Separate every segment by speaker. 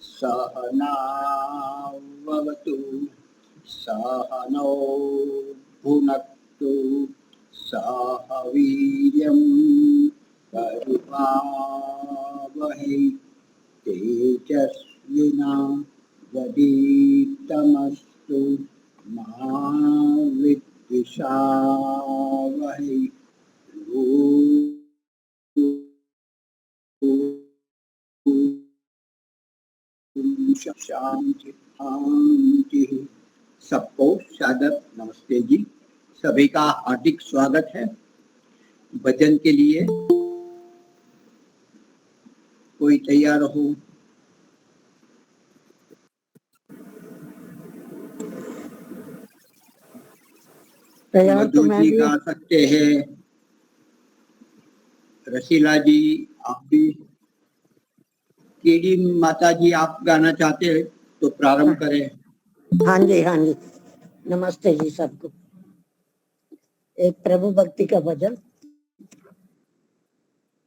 Speaker 1: सहनावतु सहनौ भुनक्तु सह वीर्यं करवावहै तेजस्विनावधीतमस्तु मा विद्विषावहै। शांति शांति। सबको सादर नमस्ते जी। सभी का हार्दिक स्वागत है भजन के लिए। कोई तैयार हो?
Speaker 2: तैयार तो मैं
Speaker 1: जी
Speaker 2: भी।
Speaker 1: गा सकते हैं, रसीला जी आप भी। केडी माता जी आप गाना चाहते हैं तो प्रारंभ करें।
Speaker 2: हाँ जी हाँ जी, नमस्ते जी सबको। एक प्रभु भक्ति का भजन।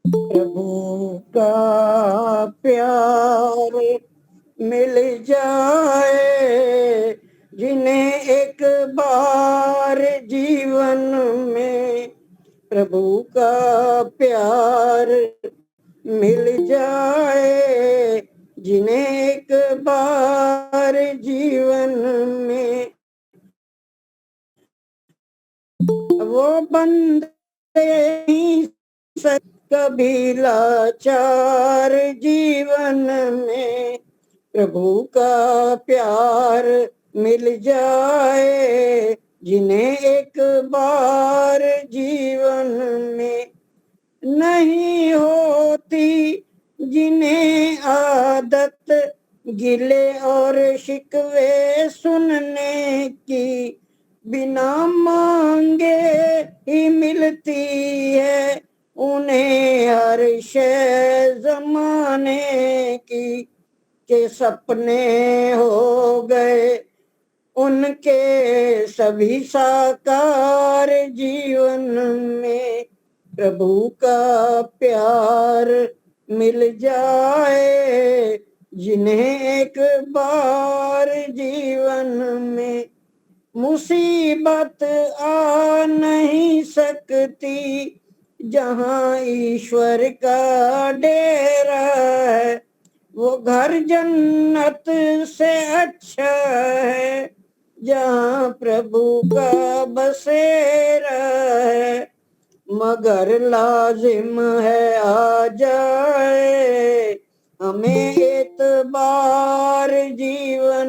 Speaker 2: प्रभु का प्यार मिल जाए जिन्हें एक बार जीवन में, प्रभु का प्यार मिल जाए जिन्हें एक बार जीवन में, वो बंदे कभी लाचार जीवन में, प्रभु का प्यार मिल जाए जिन्हें एक बार जीवन में, नहीं होती जिन्हें आदत गिले और शिकवे सुनने की, बिना मांगे ही मिलती है उन्हें हर शय जमाने की, के सपने हो गए उनके सभी साकार जीवन में, प्रभु का प्यार मिल जाए जिन्हें एक बार जीवन में, मुसीबत आ नहीं सकती जहाँ ईश्वर का डेरा है, वो घर जन्नत से अच्छा है जहाँ प्रभु का बसेरा है, मगर लाजिम है आ जाए हमें एतबार जीवन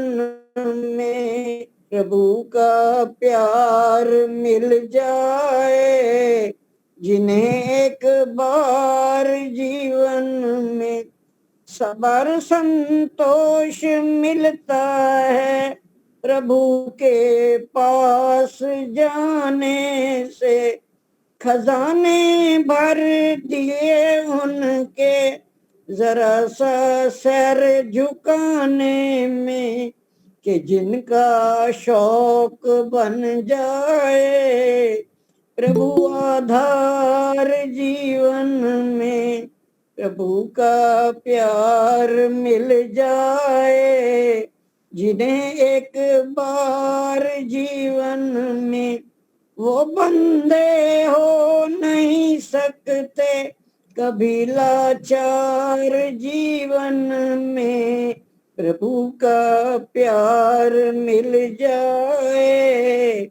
Speaker 2: में, प्रभु का प्यार मिल जाए जिन्हें एक बार जीवन में, सबर संतोष मिलता है प्रभु के पास जाने से, खजाने भर दिए उनके जरा सा सर झुकाने में, कि जिनका शौक बन जाए प्रभु आधार जीवन में, प्रभु का प्यार मिल जाए जिन्हें एक बार जीवन में, वो बंदे हो नहीं सकते कभी लाचार जीवन में, प्रभु का प्यार मिल जाए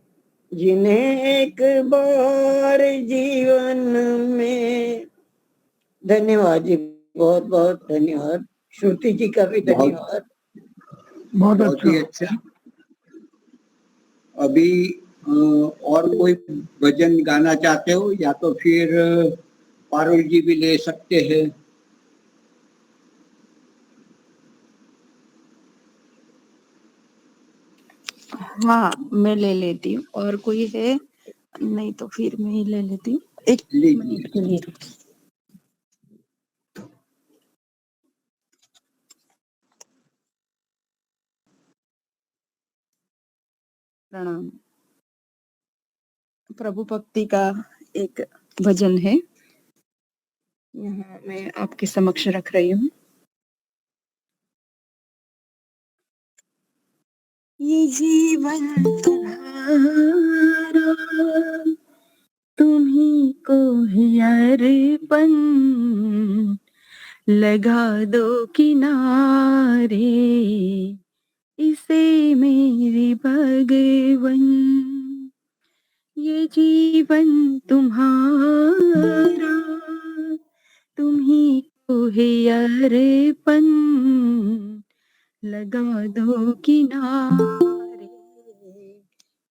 Speaker 2: जिन्हें एक बार जीवन में। धन्यवाद जी, बहुत बहुत धन्यवाद। श्रुति जी का भी धन्यवाद।
Speaker 1: बहुत अच्छा। अभी और कोई भजन गाना चाहते हो या तो फिर पारुल जी भी ले सकते हैं।
Speaker 3: हाँ मैं ले लेती हूँ, और कोई है नहीं तो फिर मैं ही ले लेती हूँ। एक मिनट के लिए। प्रणाम। प्रभु भक्ति का एक भजन है। यहाँ मैं आपके समक्ष रख रही हूँ। ये जीवन तुम्हारा, तुम्ही को ही अर्पण, लगा दो किनारे, इसे मेरे भगवन। ये जीवन तुम्हारा, तुम्ही को है अर्पण, लगा दो किनारे,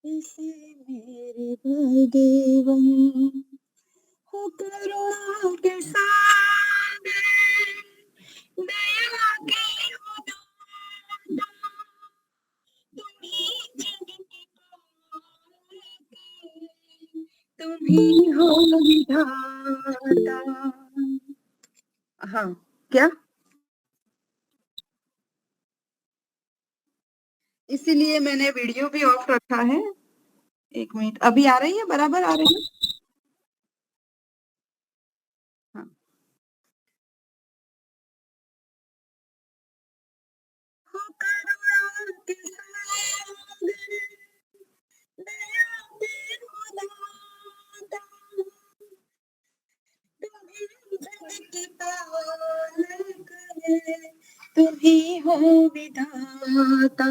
Speaker 3: इसे मेरे भगवन। हो करुणा के सागर, दया के हो दाता, तुम्ही जग के पालक, तुम्ही हो विधाता। हाँ, क्या? इसीलिए मैंने वीडियो भी ऑफ रखा है। 1 मिनट, अभी आ रही है? बराबर आ रही है? हाँ। हो करुणा के सागर, दया के हो दाता, तुम्ही जग के पालक, तुम्ही हो विधाता।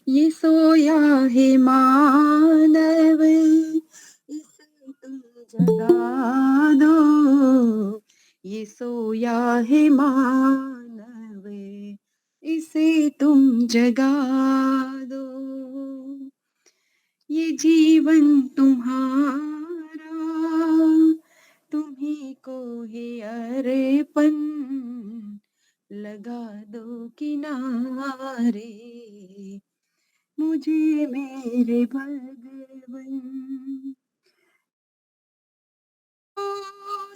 Speaker 3: ये सोया है मानव, इसे तुम जगा दो। ये सोया है मानव, इसे तुम जगा दो। ये जीवन तुम्हारा, तुम्ही को है अर्पण, लगा दो किनारे, मुझे मेरे भगवन।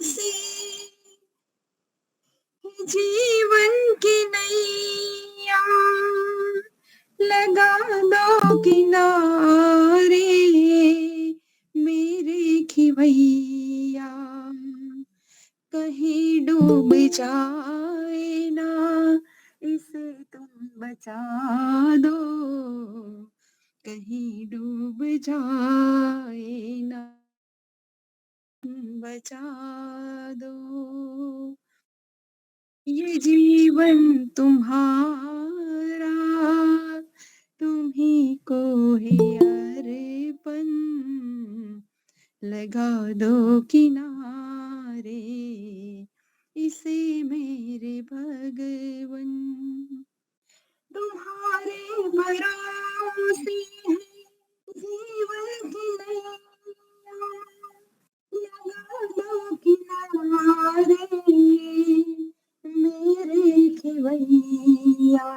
Speaker 3: से जीवन की नैया, लगा दो किनारे, मेरे खिवैया। कहीं डूब जाए ना, इसे तुम बचा दो। कहीं डूब जाए ना, बचा दो। ये जीवन तुम्हारा, तुम्ही को है अर्पण, लगा दो किनारे, इसे मेरे भगवन। तुम्हारे भरोसे है जीवन की नैया, लगा दो किनारे, मेरे खिवैया।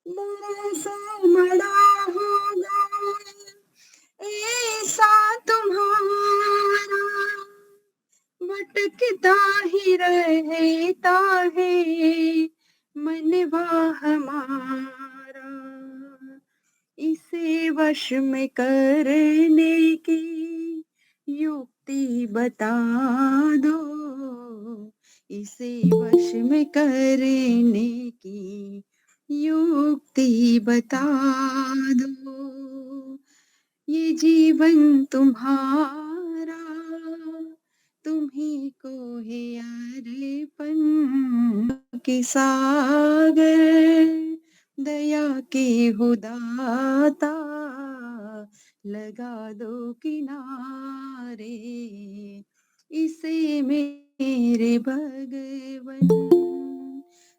Speaker 3: दरअसल मड़ा होगा ऐसा तुम्हारा, भटकता ही रहता है मनवा हमारा। इसे वश में करने की युक्ति बता दो। इसे वश में करने की युक्ति बता दो। ये जीवन तुम्हारा, तुम्ही को है अर्पण, के सागर, दया के हो दाता, लगा दो किनारे, इसे मेरे भगवन।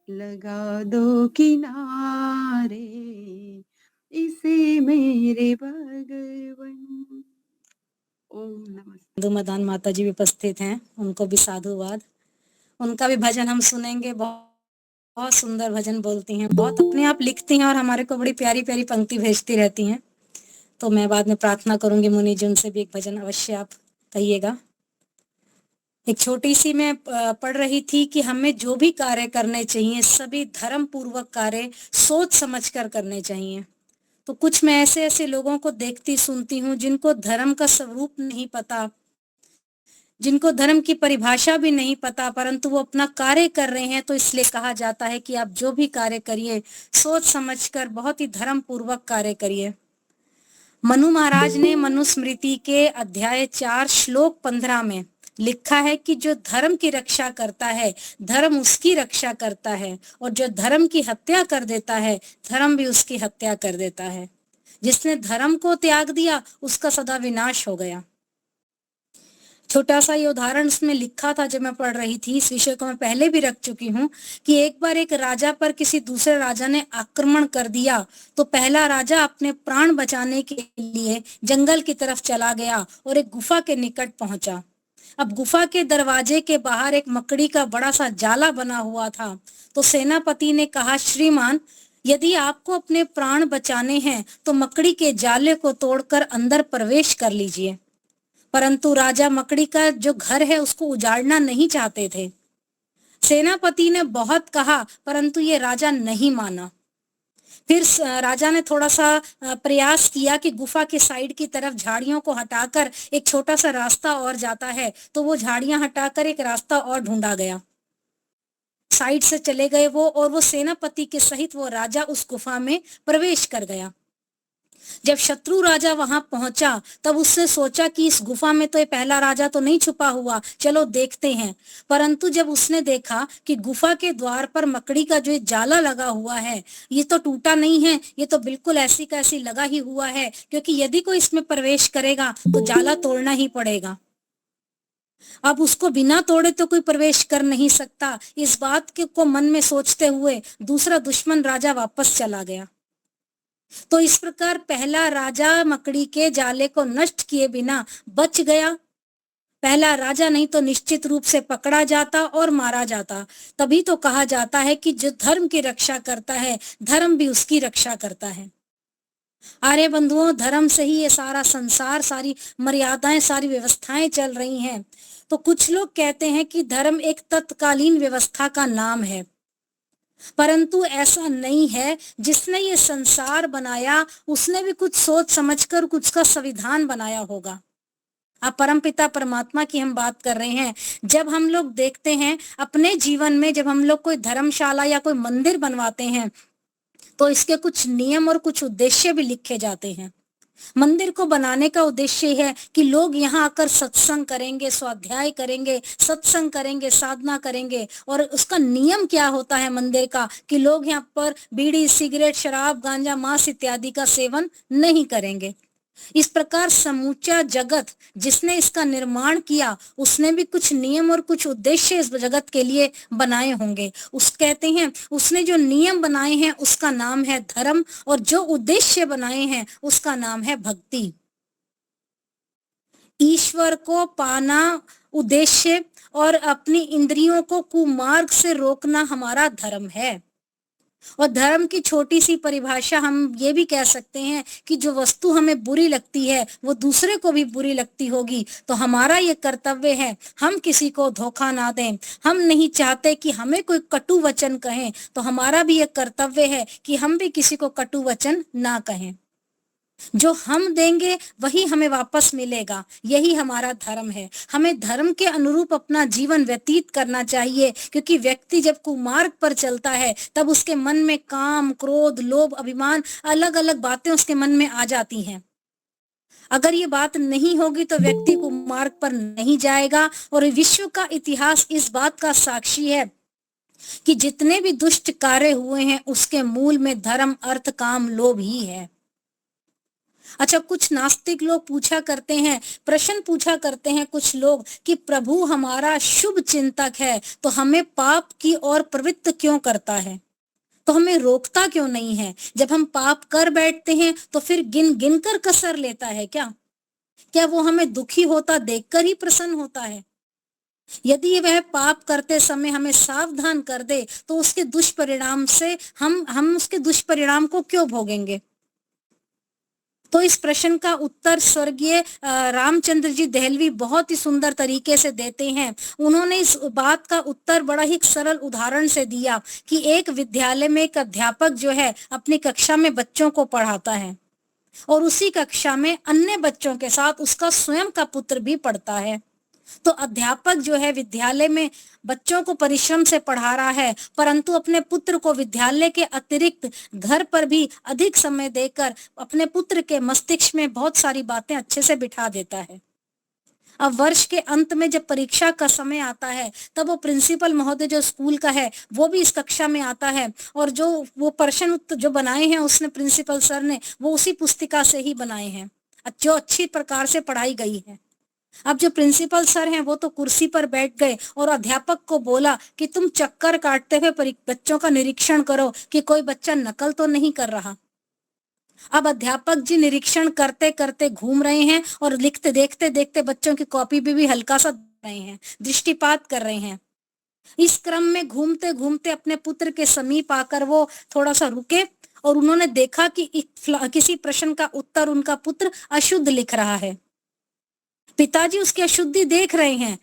Speaker 3: लगा दो किनारे, इसे मेरे भगवन। ओम नमस्ते।
Speaker 4: मधुमदान माता जी भी उपस्थित हैं, उनको भी साधुवाद। उनका भी भजन हम सुनेंगे। बहुत सुंदर भजन बोलती हैं, बहुत अपने आप लिखती हैं और हमारे को बड़ी प्यारी प्यारी पंक्ति भेजती रहती हैं। तो मैं बाद में प्रार्थना करूंगी मुनि जी, उनसे भी एक भजन अवश्य आप कहिएगा। एक छोटी सी मैं पढ़ रही थी कि हमें जो भी कार्य करने चाहिए सभी धर्म पूर्वक कार्य सोच समझ कर करने चाहिए। तो कुछ मैं ऐसे लोगों को देखती सुनती हूँ जिनको धर्म का स्वरूप नहीं पता, जिनको धर्म की परिभाषा भी नहीं पता, परंतु वो अपना कार्य कर रहे हैं, तो इसलिए कहा जाता है कि आप जो भी कार्य करिए सोच समझकर बहुत ही धर्म पूर्वक कार्य करिए। मनु महाराज ने मनुस्मृति के अध्याय 4 श्लोक 15 में लिखा है कि जो धर्म की रक्षा करता है धर्म उसकी रक्षा करता है, और जो धर्म की हत्या कर देता है धर्म भी उसकी हत्या कर देता है। जिसने धर्म को त्याग दिया उसका सदा विनाश हो गया। छोटा सा ये उदाहरण उसमें लिखा था जब मैं पढ़ रही थी, इस विषय को मैं पहले भी रख चुकी हूँ कि एक बार एक राजा पर किसी दूसरे राजा ने आक्रमण कर दिया, तो पहला राजा अपने प्राण बचाने के लिए जंगल की तरफ चला गया और एक गुफा के निकट पहुंचा। अब गुफा के दरवाजे के बाहर एक मकड़ी का बड़ा सा जाला बना हुआ था। तो सेनापति ने कहा, श्रीमान, यदि आपको अपने प्राण बचाने हैं तो मकड़ी के जाले को तोड़कर अंदर प्रवेश कर लीजिए। परंतु राजा मकड़ी का जो घर है उसको उजाड़ना नहीं चाहते थे। सेनापति ने बहुत कहा, परंतु ये राजा नहीं माना। फिर राजा ने थोड़ा सा प्रयास किया कि गुफा के साइड की तरफ झाड़ियों को हटाकर एक छोटा सा रास्ता और जाता है, तो वो झाड़ियां हटाकर एक रास्ता और ढूंढा गया। साइड से चले गए वो, और वो सेनापति के सहित वो राजा उस गुफा में प्रवेश कर गया। जब शत्रु राजा वहां पहुंचा तब उसने सोचा कि इस गुफा में तो ये पहला राजा तो नहीं छुपा हुआ, चलो देखते हैं। परंतु जब उसने देखा कि गुफा के द्वार पर मकड़ी का जो जाला लगा हुआ है ये तो टूटा नहीं है, ये तो बिल्कुल ऐसी का ऐसी लगा ही हुआ है, क्योंकि यदि कोई इसमें प्रवेश करेगा तो जाला तोड़ना ही पड़ेगा। अब उसको बिना तोड़े तो कोई प्रवेश कर नहीं सकता। इस बात को मन में सोचते हुए दूसरा दुश्मन राजा वापस चला गया। तो इस प्रकार पहला राजा मकड़ी के जाले को नष्ट किए बिना बच गया। पहला राजा नहीं तो निश्चित रूप से पकड़ा जाता और मारा जाता। तभी तो कहा जाता है कि जो धर्म की रक्षा करता है धर्म भी उसकी रक्षा करता है। आर्य बंधुओं, धर्म से ही ये सारा संसार, सारी मर्यादाएं, सारी व्यवस्थाएं चल रही हैं। तो कुछ लोग कहते हैं कि धर्म एक तत्कालीन व्यवस्था का नाम है, परंतु ऐसा नहीं है। जिसने ये संसार बनाया उसने भी कुछ सोच समझकर कुछ का संविधान बनाया होगा। अब परमपिता परमात्मा की हम बात कर रहे हैं। जब हम लोग देखते हैं अपने जीवन में, जब हम लोग कोई धर्मशाला या कोई मंदिर बनवाते हैं तो इसके कुछ नियम और कुछ उद्देश्य भी लिखे जाते हैं। मंदिर को बनाने का उद्देश्य है कि लोग यहाँ आकर सत्संग करेंगे, स्वाध्याय करेंगे, सत्संग करेंगे, साधना करेंगे। और उसका नियम क्या होता है मंदिर का कि लोग यहाँ पर बीड़ी, सिगरेट, शराब, गांजा, मांस इत्यादि का सेवन नहीं करेंगे। इस प्रकार समूचा जगत जिसने इसका निर्माण किया उसने भी कुछ नियम और कुछ उद्देश्य इस जगत के लिए बनाए होंगे। उस कहते हैं उसने जो नियम बनाए हैं उसका नाम है धर्म, और जो उद्देश्य बनाए हैं उसका नाम है भक्ति। ईश्वर को पाना उद्देश्य और अपनी इंद्रियों को कुमार्ग से रोकना हमारा धर्म है। और धर्म की छोटी सी परिभाषा हम ये भी कह सकते हैं कि जो वस्तु हमें बुरी लगती है वो दूसरे को भी बुरी लगती होगी, तो हमारा ये कर्तव्य है हम किसी को धोखा ना दें। हम नहीं चाहते कि हमें कोई कटु वचन कहें, तो हमारा भी ये कर्तव्य है कि हम भी किसी को कटु वचन ना कहें। जो हम देंगे वही हमें वापस मिलेगा, यही हमारा धर्म है। हमें धर्म के अनुरूप अपना जीवन व्यतीत करना चाहिए, क्योंकि व्यक्ति जब कुमार्ग पर चलता है तब उसके मन में काम, क्रोध, लोभ, अभिमान, अलग अलग बातें उसके मन में आ जाती हैं। अगर ये बात नहीं होगी तो व्यक्ति कुमार्ग पर नहीं जाएगा। और विश्व का इतिहास इस बात का साक्षी है कि जितने भी दुष्ट कार्य हुए हैं उसके मूल में धर्म, अर्थ, काम, लोभ ही है। अच्छा, कुछ नास्तिक लोग पूछा करते हैं, प्रश्न पूछा करते हैं कुछ लोग कि प्रभु हमारा शुभ चिंतक है तो हमें पाप की ओर प्रवृत्त क्यों करता है, तो हमें रोकता क्यों नहीं है? जब हम पाप कर बैठते हैं तो फिर गिन गिन कर कसर लेता है क्या वो हमें दुखी होता देखकर ही प्रसन्न होता है? यदि वह पाप करते समय हमें सावधान कर दे तो उसके दुष्परिणाम से हम उसके दुष्परिणाम को क्यों भोगेंगे? तो इस प्रश्न का उत्तर स्वर्गीय रामचंद्र जी देहलवी बहुत ही सुंदर तरीके से देते हैं। उन्होंने इस बात का उत्तर बड़ा ही सरल उदाहरण से दिया कि एक विद्यालय में एक अध्यापक जो है अपनी कक्षा में बच्चों को पढ़ाता है और उसी कक्षा में अन्य बच्चों के साथ उसका स्वयं का पुत्र भी पढ़ता है। तो अध्यापक जो है विद्यालय में बच्चों को परिश्रम से पढ़ा रहा है, परंतु अपने पुत्र को विद्यालय के अतिरिक्त घर पर भी अधिक समय देकर अपने पुत्र के मस्तिष्क में बहुत सारी बातें अच्छे से बिठा देता है। अब वर्ष के अंत में जब परीक्षा का समय आता है, तब वो प्रिंसिपल महोदय जो स्कूल का है वो भी इस कक्षा में आता है, और जो वो प्रश्न उत्तर जो बनाए हैं उसने प्रिंसिपल सर ने, वो उसी पुस्तिका से ही बनाए हैं जो अच्छी प्रकार से पढ़ाई गई है। अब जो प्रिंसिपल सर हैं वो तो कुर्सी पर बैठ गए और अध्यापक को बोला कि तुम चक्कर काटते हुए बच्चों का निरीक्षण करो कि कोई बच्चा नकल तो नहीं कर रहा। अब अध्यापक जी निरीक्षण करते करते घूम रहे हैं और लिखते देखते देखते बच्चों की कॉपी भी हल्का सा रहे हैं, दृष्टिपात कर रहे हैं। इस क्रम में घूमते घूमते अपने पुत्र के समीप आकर वो थोड़ा सा रुके और उन्होंने देखा कि किसी प्रश्न का उत्तर उनका पुत्र अशुद्ध लिख रहा है। पिताजी उसकी अशुद्धि देख रहे हैं,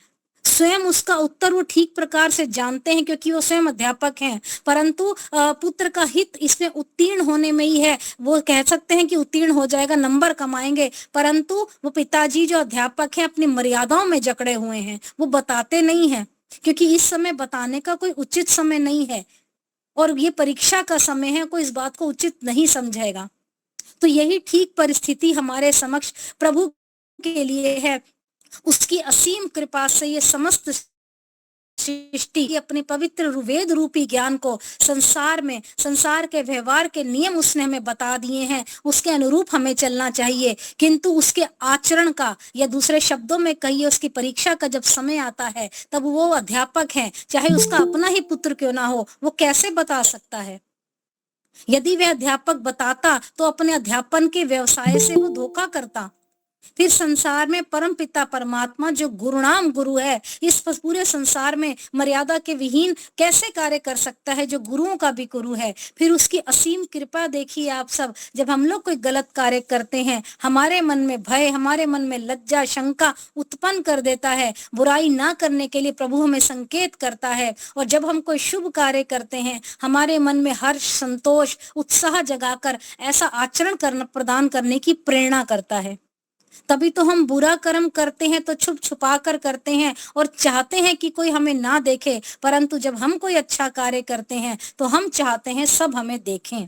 Speaker 4: स्वयं उसका उत्तर वो ठीक प्रकार से जानते हैं क्योंकि वो स्वयं अध्यापक हैं, परंतु पुत्र का हित इसमें उत्तीर्ण होने में ही है। वो कह सकते हैं कि उत्तीर्ण हो जाएगा, नंबर कमाएंगे, परंतु वो पिताजी जो अध्यापक हैं अपनी मर्यादाओं में जकड़े हुए हैं, वो बताते नहीं हैं क्योंकि इस समय बताने का कोई उचित समय नहीं है और ये परीक्षा का समय है, कोई इस बात को उचित नहीं समझेगा। तो यही ठीक परिस्थिति हमारे समक्ष प्रभु के लिए है। उसकी असीम कृपा से ये समस्त सृष्टि अपने पवित्र वेद रूपी ज्ञान को संसार के व्यवहार के नियम उसने हमें बता दिए हैं, उसके अनुरूप हमें चलना चाहिए। किंतु उसके आचरण का या दूसरे शब्दों में कहिए उसकी परीक्षा का जब समय आता है, तब वो अध्यापक है, चाहे उसका अपना ही पुत्र क्यों ना हो, वो कैसे बता सकता है? यदि वह अध्यापक बताता तो अपने अध्यापन के व्यवसाय से वो धोखा करता। फिर संसार में परम पिता परमात्मा जो गुरुनाम गुरु है, इस पूरे संसार में मर्यादा के विहीन कैसे कार्य कर सकता है जो गुरुओं का भी गुरु है? फिर उसकी असीम कृपा देखिए आप सब, जब हम लोग कोई गलत कार्य करते हैं, हमारे मन में भय, हमारे मन में लज्जा शंका उत्पन्न कर देता है। बुराई ना करने के लिए प्रभु हमें संकेत करता है, और जब हम कोई शुभ कार्य करते हैं, हमारे मन में हर्ष संतोष उत्साह जगाकर ऐसा आचरण प्रदान करने की प्रेरणा करता है। तभी तो हम बुरा कर्म करते हैं तो छुप छुपा कर करते हैं और चाहते हैं कि कोई हमें ना देखे, परंतु जब हम कोई अच्छा कार्य करते हैं तो हम चाहते हैं सब हमें देखें।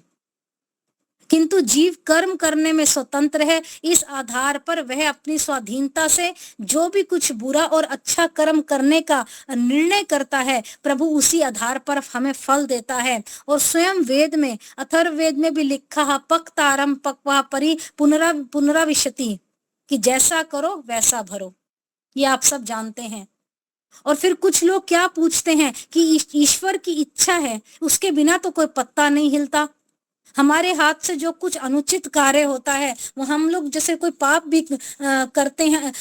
Speaker 4: किंतु जीव कर्म करने में स्वतंत्र है, इस आधार पर वह अपनी स्वाधीनता से जो भी कुछ बुरा और अच्छा कर्म करने का निर्णय करता है, प्रभु उसी आधार पर हमें फल देता है। और स्वयं वेद में, अथर्ववेद में भी लिखा है, पक्तारम पक्वा परि पुनराविशति, कि जैसा करो वैसा भरो। ये आप सब जानते हैं। और फिर कुछ लोग क्या पूछते हैं कि ईश्वर की इच्छा है, उसके बिना तो कोई पत्ता नहीं हिलता। हमारे हाथ से जो कुछ अनुचित कार्य होता है, वो हम लोग जैसे कोई पाप भी करते हैं,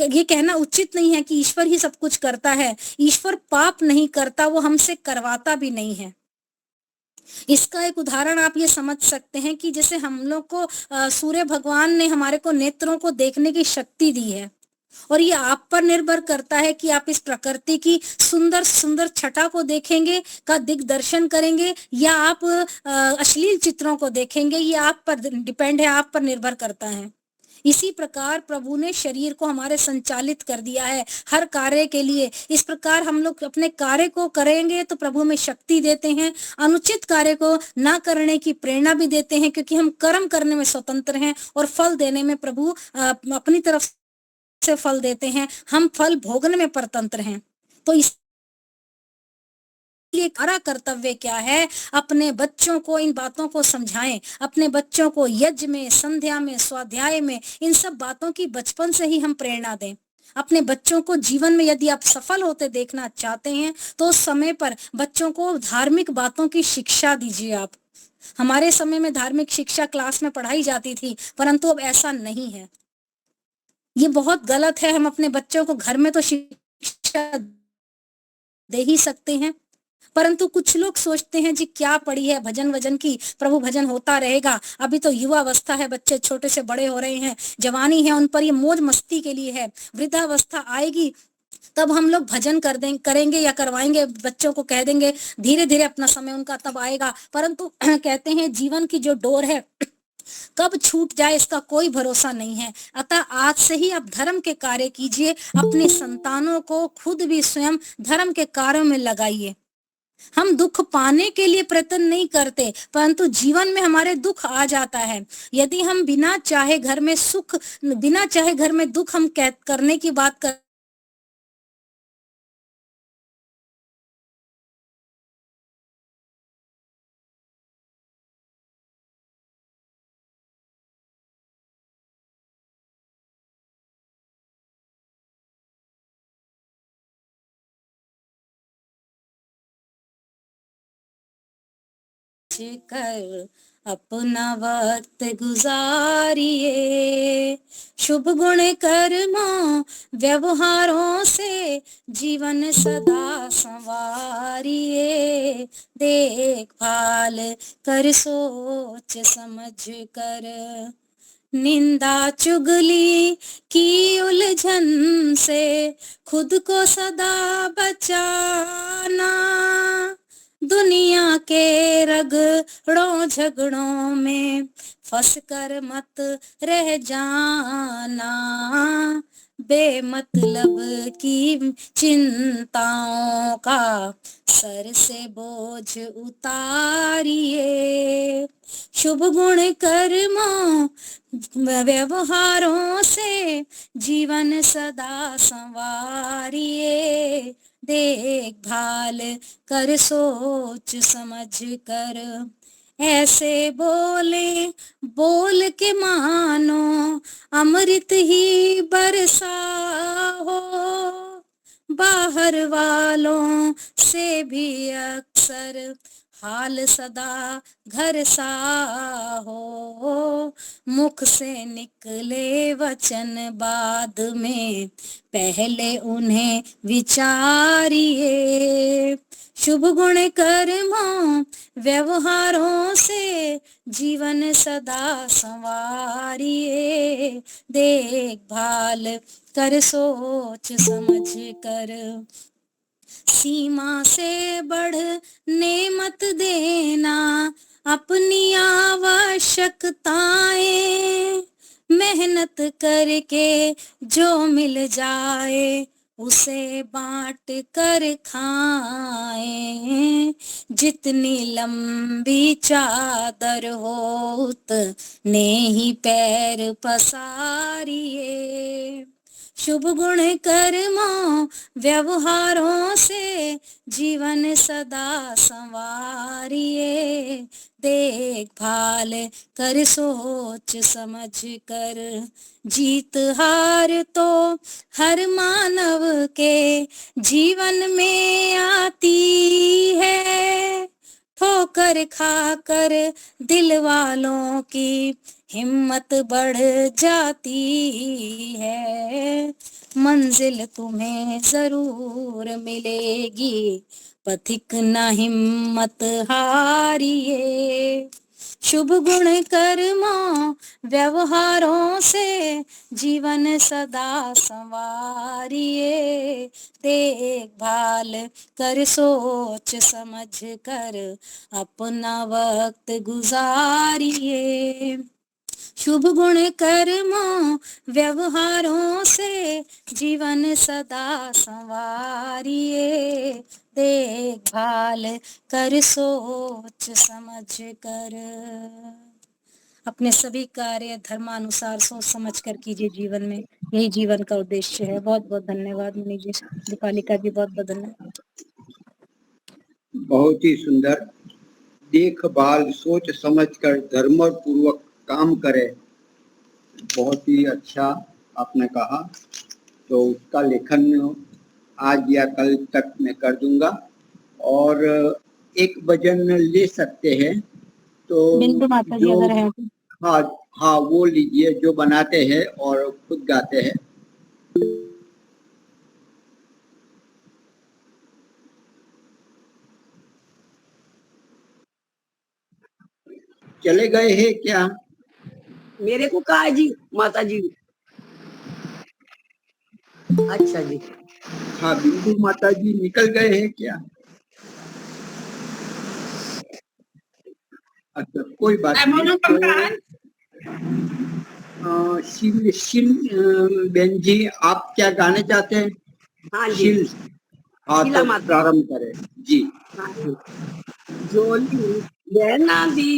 Speaker 4: ये कहना उचित नहीं है कि ईश्वर ही सब कुछ करता है। ईश्वर पाप नहीं करता, वो हमसे करवाता भी नहीं है। इसका एक उदाहरण आप ये समझ सकते हैं कि जैसे हम लोग को सूर्य भगवान ने हमारे को नेत्रों को देखने की शक्ति दी है, और ये आप पर निर्भर करता है कि आप इस प्रकृति की सुंदर सुंदर छटा को देखेंगे, का दिग्दर्शन करेंगे, या आप अश्लील चित्रों को देखेंगे। ये आप पर डिपेंड है, आप पर निर्भर करता है। इसी प्रकार प्रभु ने शरीर को हमारे संचालित कर दिया है हर कार्य के लिए। इस प्रकार हम लोग अपने कार्य को करेंगे तो प्रभु हमें शक्ति देते हैं, अनुचित कार्य को ना करने की प्रेरणा भी देते हैं, क्योंकि हम कर्म करने में स्वतंत्र हैं और फल देने में प्रभु अपनी तरफ से फल देते हैं। हम फल भोगने में परतंत्र हैं। तो इस लिए हमारा कर्तव्य क्या है? अपने बच्चों को इन बातों को समझाएं, अपने बच्चों को यज्ञ में, संध्या में, स्वाध्याय में, इन सब बातों की बचपन से ही हम प्रेरणा दें। अपने बच्चों को जीवन में यदि आप सफल होते देखना चाहते हैं तो उस समय पर बच्चों को धार्मिक बातों की शिक्षा दीजिए। आप, हमारे समय में धार्मिक शिक्षा क्लास में पढ़ाई जाती थी, परंतु अब ऐसा नहीं है। ये बहुत गलत है। हम अपने बच्चों को घर में तो शिक्षा दे ही सकते हैं, परंतु कुछ लोग सोचते हैं जी क्या पड़ी है भजन वजन की, प्रभु भजन होता रहेगा। अभी तो युवा अवस्था है, बच्चे छोटे से बड़े हो रहे हैं, जवानी है, उन पर ये मौज मस्ती के लिए है। वृद्धावस्था आएगी तब हम लोग भजन करेंगे या करवाएंगे, बच्चों को कह देंगे, धीरे धीरे अपना समय उनका तब आएगा। परंतु कहते हैं जीवन की जो डोर है कब छूट जाए इसका कोई भरोसा नहीं है। अतः आज से ही आप धर्म के कार्य कीजिए, अपने संतानों को, खुद भी स्वयं धर्म के कार्यों में लगाइए। हम दुख पाने के लिए प्रयत्न नहीं करते, परंतु जीवन में हमारे दुख आ जाता है। यदि हम बिना चाहे घर में सुख, बिना चाहे घर में दुख हम करने की बात कर कर अपना वक्त गुजारिए, शुभ गुण कर्मों व्यवहारों से जीवन सदा संवारिए, देखभाल कर सोच समझ कर, निंदा चुगली की उलझन से खुद को सदा बचाना, दुनिया के रगड़ों झगड़ों में फंस कर मत रह जाना, बेमतलब की चिंताओं का सर से बोझ उतारिए, शुभ गुण कर्मों व्यवहारों से जीवन सदा संवारिए, देखभाल कर सोच समझ कर, ऐसे बोले बोल के मानो अमृत ही बरसा हो, बाहर वालों से भी अक्सर हाल सदा घर सा हो, मुख से निकले वचन बाद में पहले उन्हें विचारिए, शुभ गुण कर्मों व्यवहारों से जीवन सदा संवारिए, देखभाल कर सोच समझ कर, सीमा से बढ़ने मत देना अपनी आवश्यकताएं, मेहनत करके जो मिल जाए उसे बांट कर खाएं, जितनी लंबी चादर हो उतने ही पैर पसारिए, शुभ गुण कर्मों व्यवहारों से जीवन सदा संवारिए, देखभाल कर सोच समझ कर, जीत हार तो हर मानव के जीवन में आती है, ठोकर खाकर दिल वालों की हिम्मत बढ़ जाती है, मंजिल तुम्हें जरूर मिलेगी, पथिक न हिम्मत हारिए, शुभ गुण कर्मों व्यवहारों से जीवन सदा संवारिए, देखभाल कर सोच समझ कर अपना वक्त गुजारिए, शुभ गुण कर्मों व्यवहारों से जीवन सदा संवारिए, देखभाल कर सोच समझ कर। अपने सभी कार्य धर्मानुसार सोच समझ कर कीजिए जीवन में, यही जीवन का उद्देश्य है। बहुत बहुत धन्यवाद मुनि जी, दीपालिका जी बहुत बहुत धन्यवाद।
Speaker 1: बहुत ही सुंदर। देखभाल सोच समझकर धर्म पूर्वक काम करे, बहुत ही अच्छा आपने कहा। तो उसका लेखन आज या कल तक मैं कर दूंगा। और एक भजन ले सकते हैं तो
Speaker 4: बिंदु माता जी अगर है तो।
Speaker 1: हाँ वो लीजिए, जो बनाते हैं और खुद गाते हैं। चले गए हैं क्या?
Speaker 2: मेरे को कहा जी माता जी। अच्छा जी।
Speaker 1: हाँ, बिंदु माता जी निकल गए हैं क्या? अच्छा, कोई बात नहीं। बेन जी, आप क्या गाने चाहते हैं?
Speaker 2: हाँ जी,
Speaker 1: शील, हाँ
Speaker 2: शीला
Speaker 1: तो
Speaker 2: माता।
Speaker 1: प्रारंभ करें जी।
Speaker 2: हाँ जी। झोली बहना दी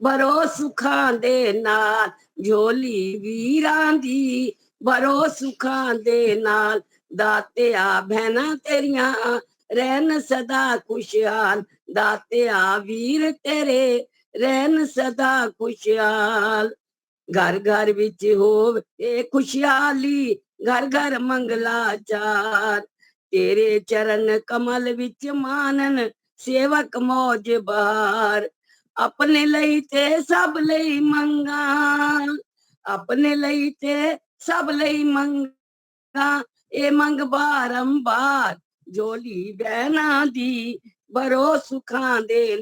Speaker 2: बरो सुखां दे नाल, झोली वीरां दी बरो सुखां दे नाल, दातिया बहना तेरिया रहन सदा खुशहाल, दातिया वीर तेरे रहन सदा खुशहाल। घर घर विच होवे खुशहाली, घर घर मंगला चार, तेरे चरण कमल विच मानन सेवक मौज बहार, अपने लई ते सब लई मंगा, अपने लई ते सब लई मंगा, ए मंग बारंबार, झोली बहना दी बरो सुखां दे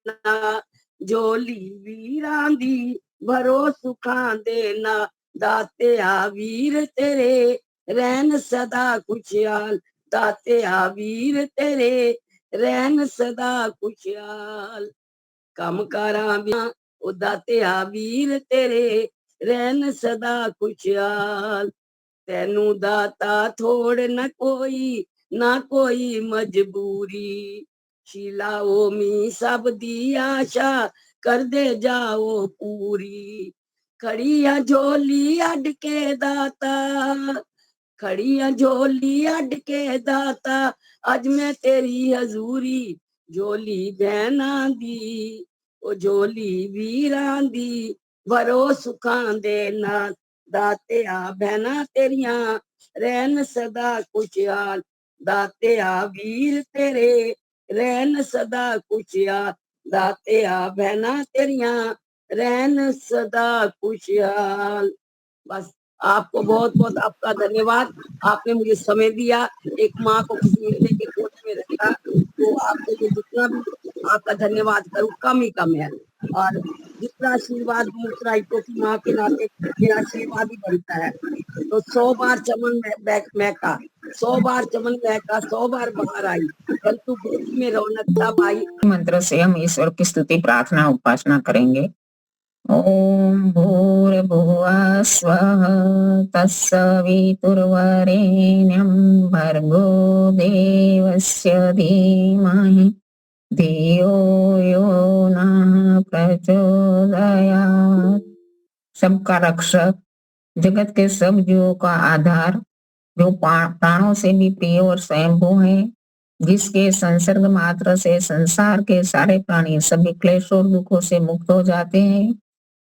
Speaker 2: ना, झोली वीरां दी भरो सुखां देना, दातिया वीर तेरे रहन सदा खुशहाल, दातिया वीर तेरे रहन सदा खुशहाल। कम कारां बिना ओ दातिया वीर तेरे रहन सदा खुशहाल, तेनू दाता थोड़ न कोई मजबूरी, शीला ओमी सब दी आशा कर दे जाओ पूरी, खड़िया झोली अड के दाता, खड़िया झोली अड के दाता, अज मैं तेरी हजूरी, झोली बहना दी ओ झोली वीरां दी भरो सुखां दे नाल, दातिया बहना तेरिया रहन सदा खुशहाल, दातिया वीर तेरे रहन सदा खुशहाल, दातिया बहना तेरिया रहन सदा खुशहाल। बस आपको बहुत बहुत आपका धन्यवाद, आपने मुझे समय दिया, एक माँ को किसी हृदय के कोने में रखा, तो आपको जो जितना भी आपका धन्यवाद करूँ कम ही कम है, और जितना आशीर्वाद दूं उतना ही, क्योंकि माँ के नाते मेरा आशीर्वाद ही बनता है। तो 100 बार चमन महका, 100 बार चमन महका, 100 बार बाहर आई, परंतु गोदी में रौनक तब आई।
Speaker 5: मंत्र से हम ईश्वर की स्तुति प्रार्थना उपासना करेंगे। ओम भूर्भुवः स्वः तत्सवितुर्वरेण्यं भर्गो देवस्य धीमहि धियो यो नः प्रचोदयात्। सबका रक्षक, जगत के सब जीवों का आधार, जो प्राणों से भी प्रिय और स्वयंभू है, जिसके संसर्ग मात्र से संसार के सारे प्राणी सभी क्लेश और दुखों से मुक्त हो जाते हैं,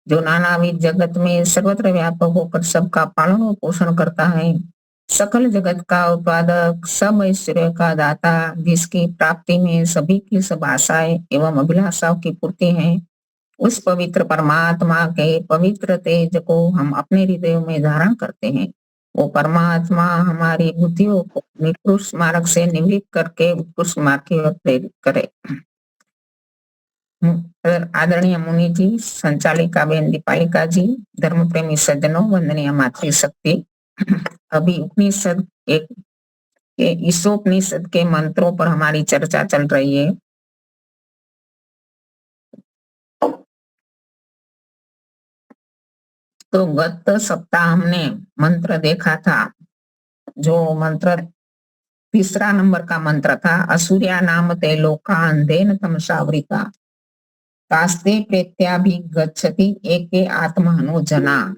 Speaker 5: जो नानाविध जगत में सर्वत्र व्यापक होकर सबका पालन और पोषण करता है, सकल जगत का उत्पादक, सब ऐश्वर्य का दाता, जिसकी प्राप्ति में सभी की सब आशाएं एवं अभिलाषाओं की पूर्ति है, उस पवित्र परमात्मा के पवित्र तेज को हम अपने हृदय में धारण करते हैं। वो परमात्मा हमारी बुद्धियों को निकृष्ट मार्ग से निवृत्त करके उत्कृष्ट मार्ग की ओर प्रेरित करे। आदरणीय मुनि जी, संचालिका बेन दीपालिका जी, धर्म प्रेमी सज्जनों, वंदनीय मातृशक्ति, अभी उपनिषद ईशोपनिषद के मंत्रों पर हमारी चर्चा चल रही है। तो गत सप्ताह हमने मंत्र देखा था, जो मंत्र तीसरा नंबर का मंत्र था, असुर्या नाम ते लोका अंधेन तमसावृता तास्ते प्रेत्याभि गच्छति एके आत्महनो जना।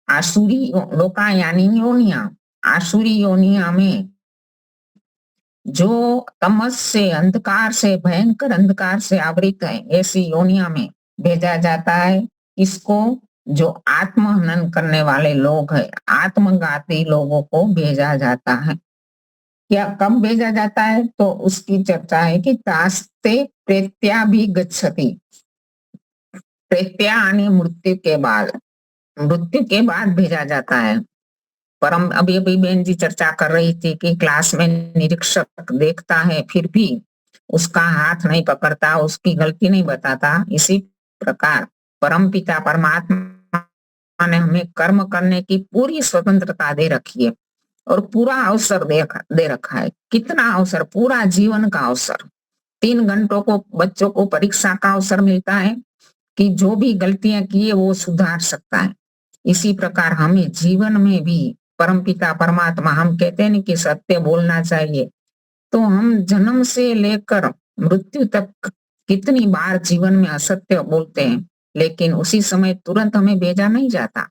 Speaker 5: आसुरी लोका यानी योनिया, आसुरी योनिया में जो तमस से, अंधकार से, भयंकर अंधकार से आवृत है, ऐसी योनिया में भेजा जाता है। इसको जो आत्महनन करने वाले लोग हैं, आत्मघाती लोगों को भेजा जाता है। क्या कब भेजा जाता है? तो उसकी चर्चा है कि तास्ते प्रेत्या भी गच्छति, प्रेत्या यानी मृत्यु के बाद भेजा जाता है। पर हम अभी बेन जी चर्चा कर रही थी कि क्लास में निरीक्षक देखता है फिर भी उसका हाथ नहीं पकड़ता, उसकी गलती नहीं बताता। इसी प्रकार परमपिता परमात्मा ने हमें कर्म करने की पूरी स्वतंत्रता दे रखी है और पूरा अवसर दे रखा है। कितना अवसर, पूरा जीवन का अवसर। 3 घंटों को बच्चों को परीक्षा का अवसर मिलता है, कि जो भी गलतियां की है वो सुधार सकता है। इसी प्रकार हमें जीवन में भी परमपिता परमात्मा, हम कहते हैं ना कि सत्य बोलना चाहिए, तो हम जन्म से लेकर मृत्यु तक कितनी बार जीवन में असत्य बोलते हैं, लेकिन उसी समय तुरंत हमें भेजा नहीं जाता।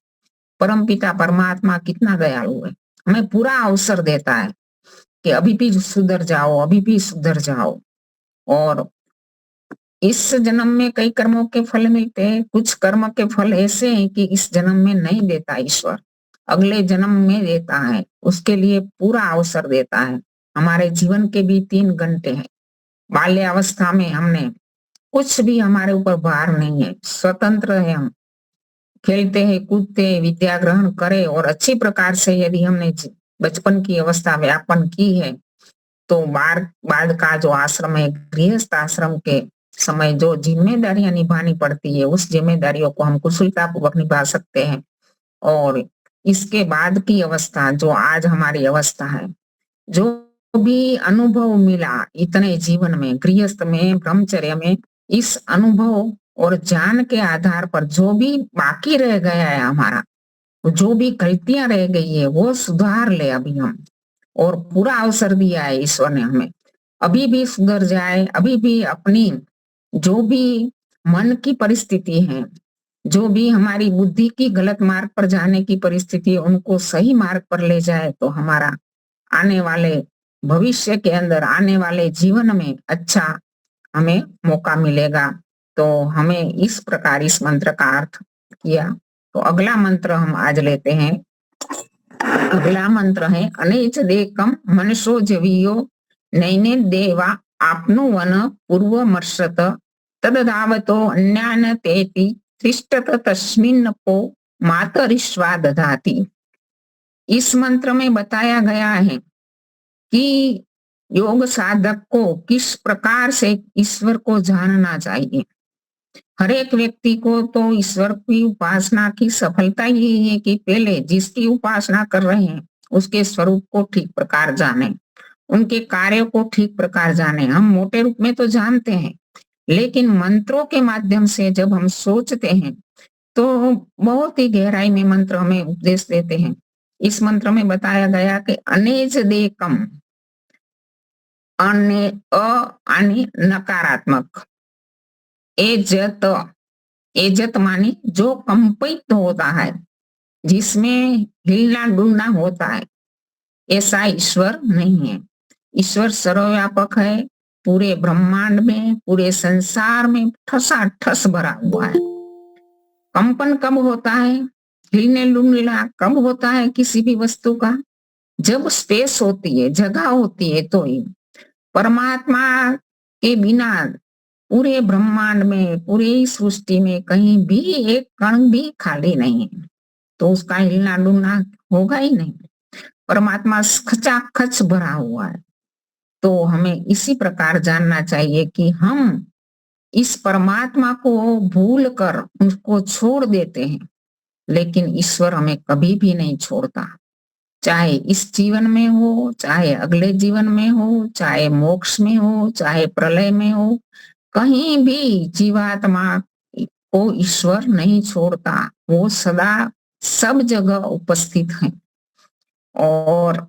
Speaker 5: परमपिता परमात्मा कितना दयालु है, हमें पूरा अवसर देता है कि अभी भी सुधर जाओ, अभी भी सुधर जाओ। और इस जन्म में कई कर्मों के फल मिलते हैं, कुछ कर्म के फल ऐसे हैं कि इस जन्म में नहीं देता ईश्वर, अगले जन्म में देता है, उसके लिए पूरा अवसर देता है। हमारे जीवन के भी 3 घंटे हैं। बाल्यावस्था में हमने कुछ भी, हमारे ऊपर भार नहीं है, स्वतंत्र है, हम खेलते हैं, कूदते हैं, विद्या ग्रहण करें, और अच्छी प्रकार से यदि हमने बचपन की अवस्था व्यापन की है तो बाद का जो आश्रम है, गृहस्थ आश्रम के समय जो जिम्मेदारियां निभानी पड़ती है, उस जिम्मेदारियों को हम कुशलतापूर्वक निभा सकते हैं। और इसके बाद की अवस्था जो आज हमारी अवस्था है, जो भी अनुभव मिला इतने जीवन में, गृहस्थ में, ब्रह्मचर्य में, इस अनुभव और ज्ञान के आधार पर जो भी बाकी रह गया है हमारा, जो भी गलतियां रह गई है वो सुधार ले अभी हम, और पूरा अवसर दिया है ईश्वर ने हमें, अभी भी सुधर जाए, अभी भी अपनी जो भी मन की परिस्थिति है, जो भी हमारी बुद्धि की गलत मार्ग पर जाने की परिस्थिति है, उनको सही मार्ग पर ले जाए तो हमारा आने वाले भविष्य के अंदर, आने वाले जीवन में अच्छा हमें मौका मिलेगा। तो हमें इस प्रकार इस मंत्र का अर्थ किया। तो अगला मंत्र हम आज लेते हैं। अगला मंत्र है अनेच देकम मनसो जवीयो नैने देवा आपनुवन पूर्वमर्शत तदधावतो अन्यान तेति तिष्ठत तस्मिन् पो मातरिश्वा दधाति। इस मंत्र में बताया गया है कि योग साधक को किस प्रकार से ईश्वर को जानना चाहिए। हर एक व्यक्ति को तो ईश्वर की उपासना की सफलता यही है कि पहले जिसकी उपासना कर रहे हैं उसके स्वरूप को ठीक प्रकार जाने, उनके कार्यों को ठीक प्रकार जाने। हम मोटे रूप में तो जानते हैं, लेकिन मंत्रों के माध्यम से जब हम सोचते हैं तो बहुत ही गहराई में मंत्र हमें उपदेश देते हैं। इस मंत्र में बताया गया कि अनेज देकम, नकारात्मक, एजत, एजत मानी जो कंपित होता है, जिसमें हिलना डुलना होता है, ऐसा ईश्वर नहीं है। ईश्वर सर्वव्यापक है, पूरे ब्रह्मांड में, पूरे संसार में ठसाठस भरा हुआ है। कंपन कब होता है, हिलने डुलना कब होता है किसी भी वस्तु का, जब स्पेस होती है, जगह होती है, तो ही। परमात्मा के बिना पूरे ब्रह्मांड में, पूरी सृष्टि में कहीं भी एक कण भी खाली नहीं है, तो उसका हिलना डुलना होगा ही नहीं। परमात्मा खचाखच भरा हुआ है। तो हमें इसी प्रकार जानना चाहिए कि हम इस परमात्मा को भूल कर उसको छोड़ देते हैं, लेकिन ईश्वर हमें कभी भी नहीं छोड़ता। चाहे इस जीवन में हो, चाहे अगले जीवन में हो, चाहे मोक्ष में हो, चाहे प्रलय में हो, कहीं भी जीवात्मा को ईश्वर नहीं छोड़ता, वो सदा सब जगह उपस्थित है। और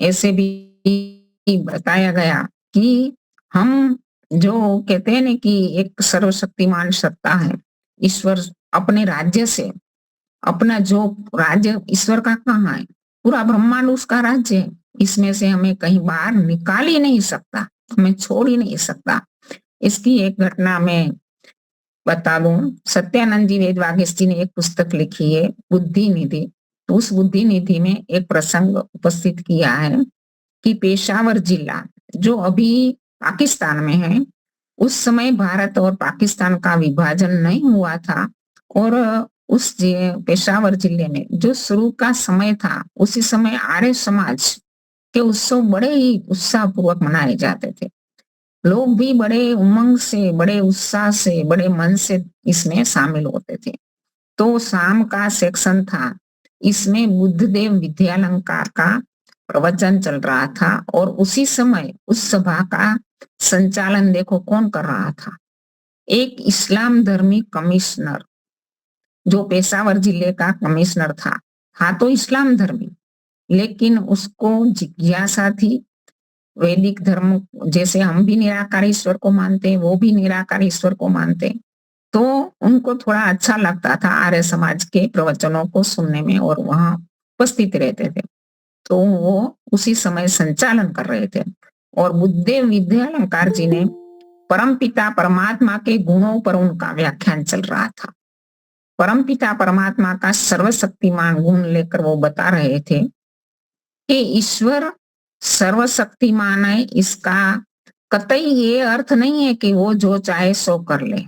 Speaker 5: ऐसे भी बताया गया कि हम जो कहते हैं ना कि एक सर्वशक्तिमान सत्ता है, ईश्वर अपने राज्य से, अपना जो राज्य ईश्वर का कहाँ है, पूरा ब्रह्मांड उसका राज्य है, इसमें से हमें कहीं बाहर निकाल ही नहीं सकता, हमें छोड़ ही नहीं सकता। इसकी एक घटना में बता दूं, सत्यानंद जी वेदवागीश जी ने एक पुस्तक लिखी है बुद्धि निधि। तो उस बुद्धि निधि में एक प्रसंग उपस्थित किया है कि पेशावर जिला जो अभी पाकिस्तान में है, उस समय भारत और पाकिस्तान का विभाजन नहीं हुआ था, और उस पेशावर जिले में जो शुरू का समय था, उसी समय आर्य समाज के उत्सव बड़े ही उत्साह पूर्वक मनाए जाते थे। लोग भी बड़े उमंग से, बड़े उत्साह से, बड़े मन से इसमें शामिल होते थे। तो शाम का सेक्शन था, इसमें बुद्धदेव विद्यालंकार का प्रवचन चल रहा था, और उसी समय उस सभा का संचालन देखो कौन कर रहा था, एक इस्लाम धर्मी कमिश्नर, जो पेशावर जिले का कमिश्नर था तो इस्लाम धर्मी, लेकिन उसको जिज्ञासा थी वैदिक धर्म, जैसे हम भी निराकार ईश्वर को मानते हैं, वो भी निराकार ईश्वर को मानते हैं, तो उनको थोड़ा अच्छा लगता था आर्य समाज के प्रवचनों को सुनने में और वहां उपस्थित रहते थे। तो वो उसी समय संचालन कर रहे थे और बुद्धदेव विद्यालंकार जी ने परमपिता परमात्मा के गुणों पर उनका व्याख्यान चल रहा था। परमपिता परमात्मा का सर्वशक्तिमान गुण लेकर वो बता रहे थे कि ईश्वर सर्वशक्तिमान है। इसका कतई ये अर्थ नहीं है कि वो जो चाहे सो कर ले।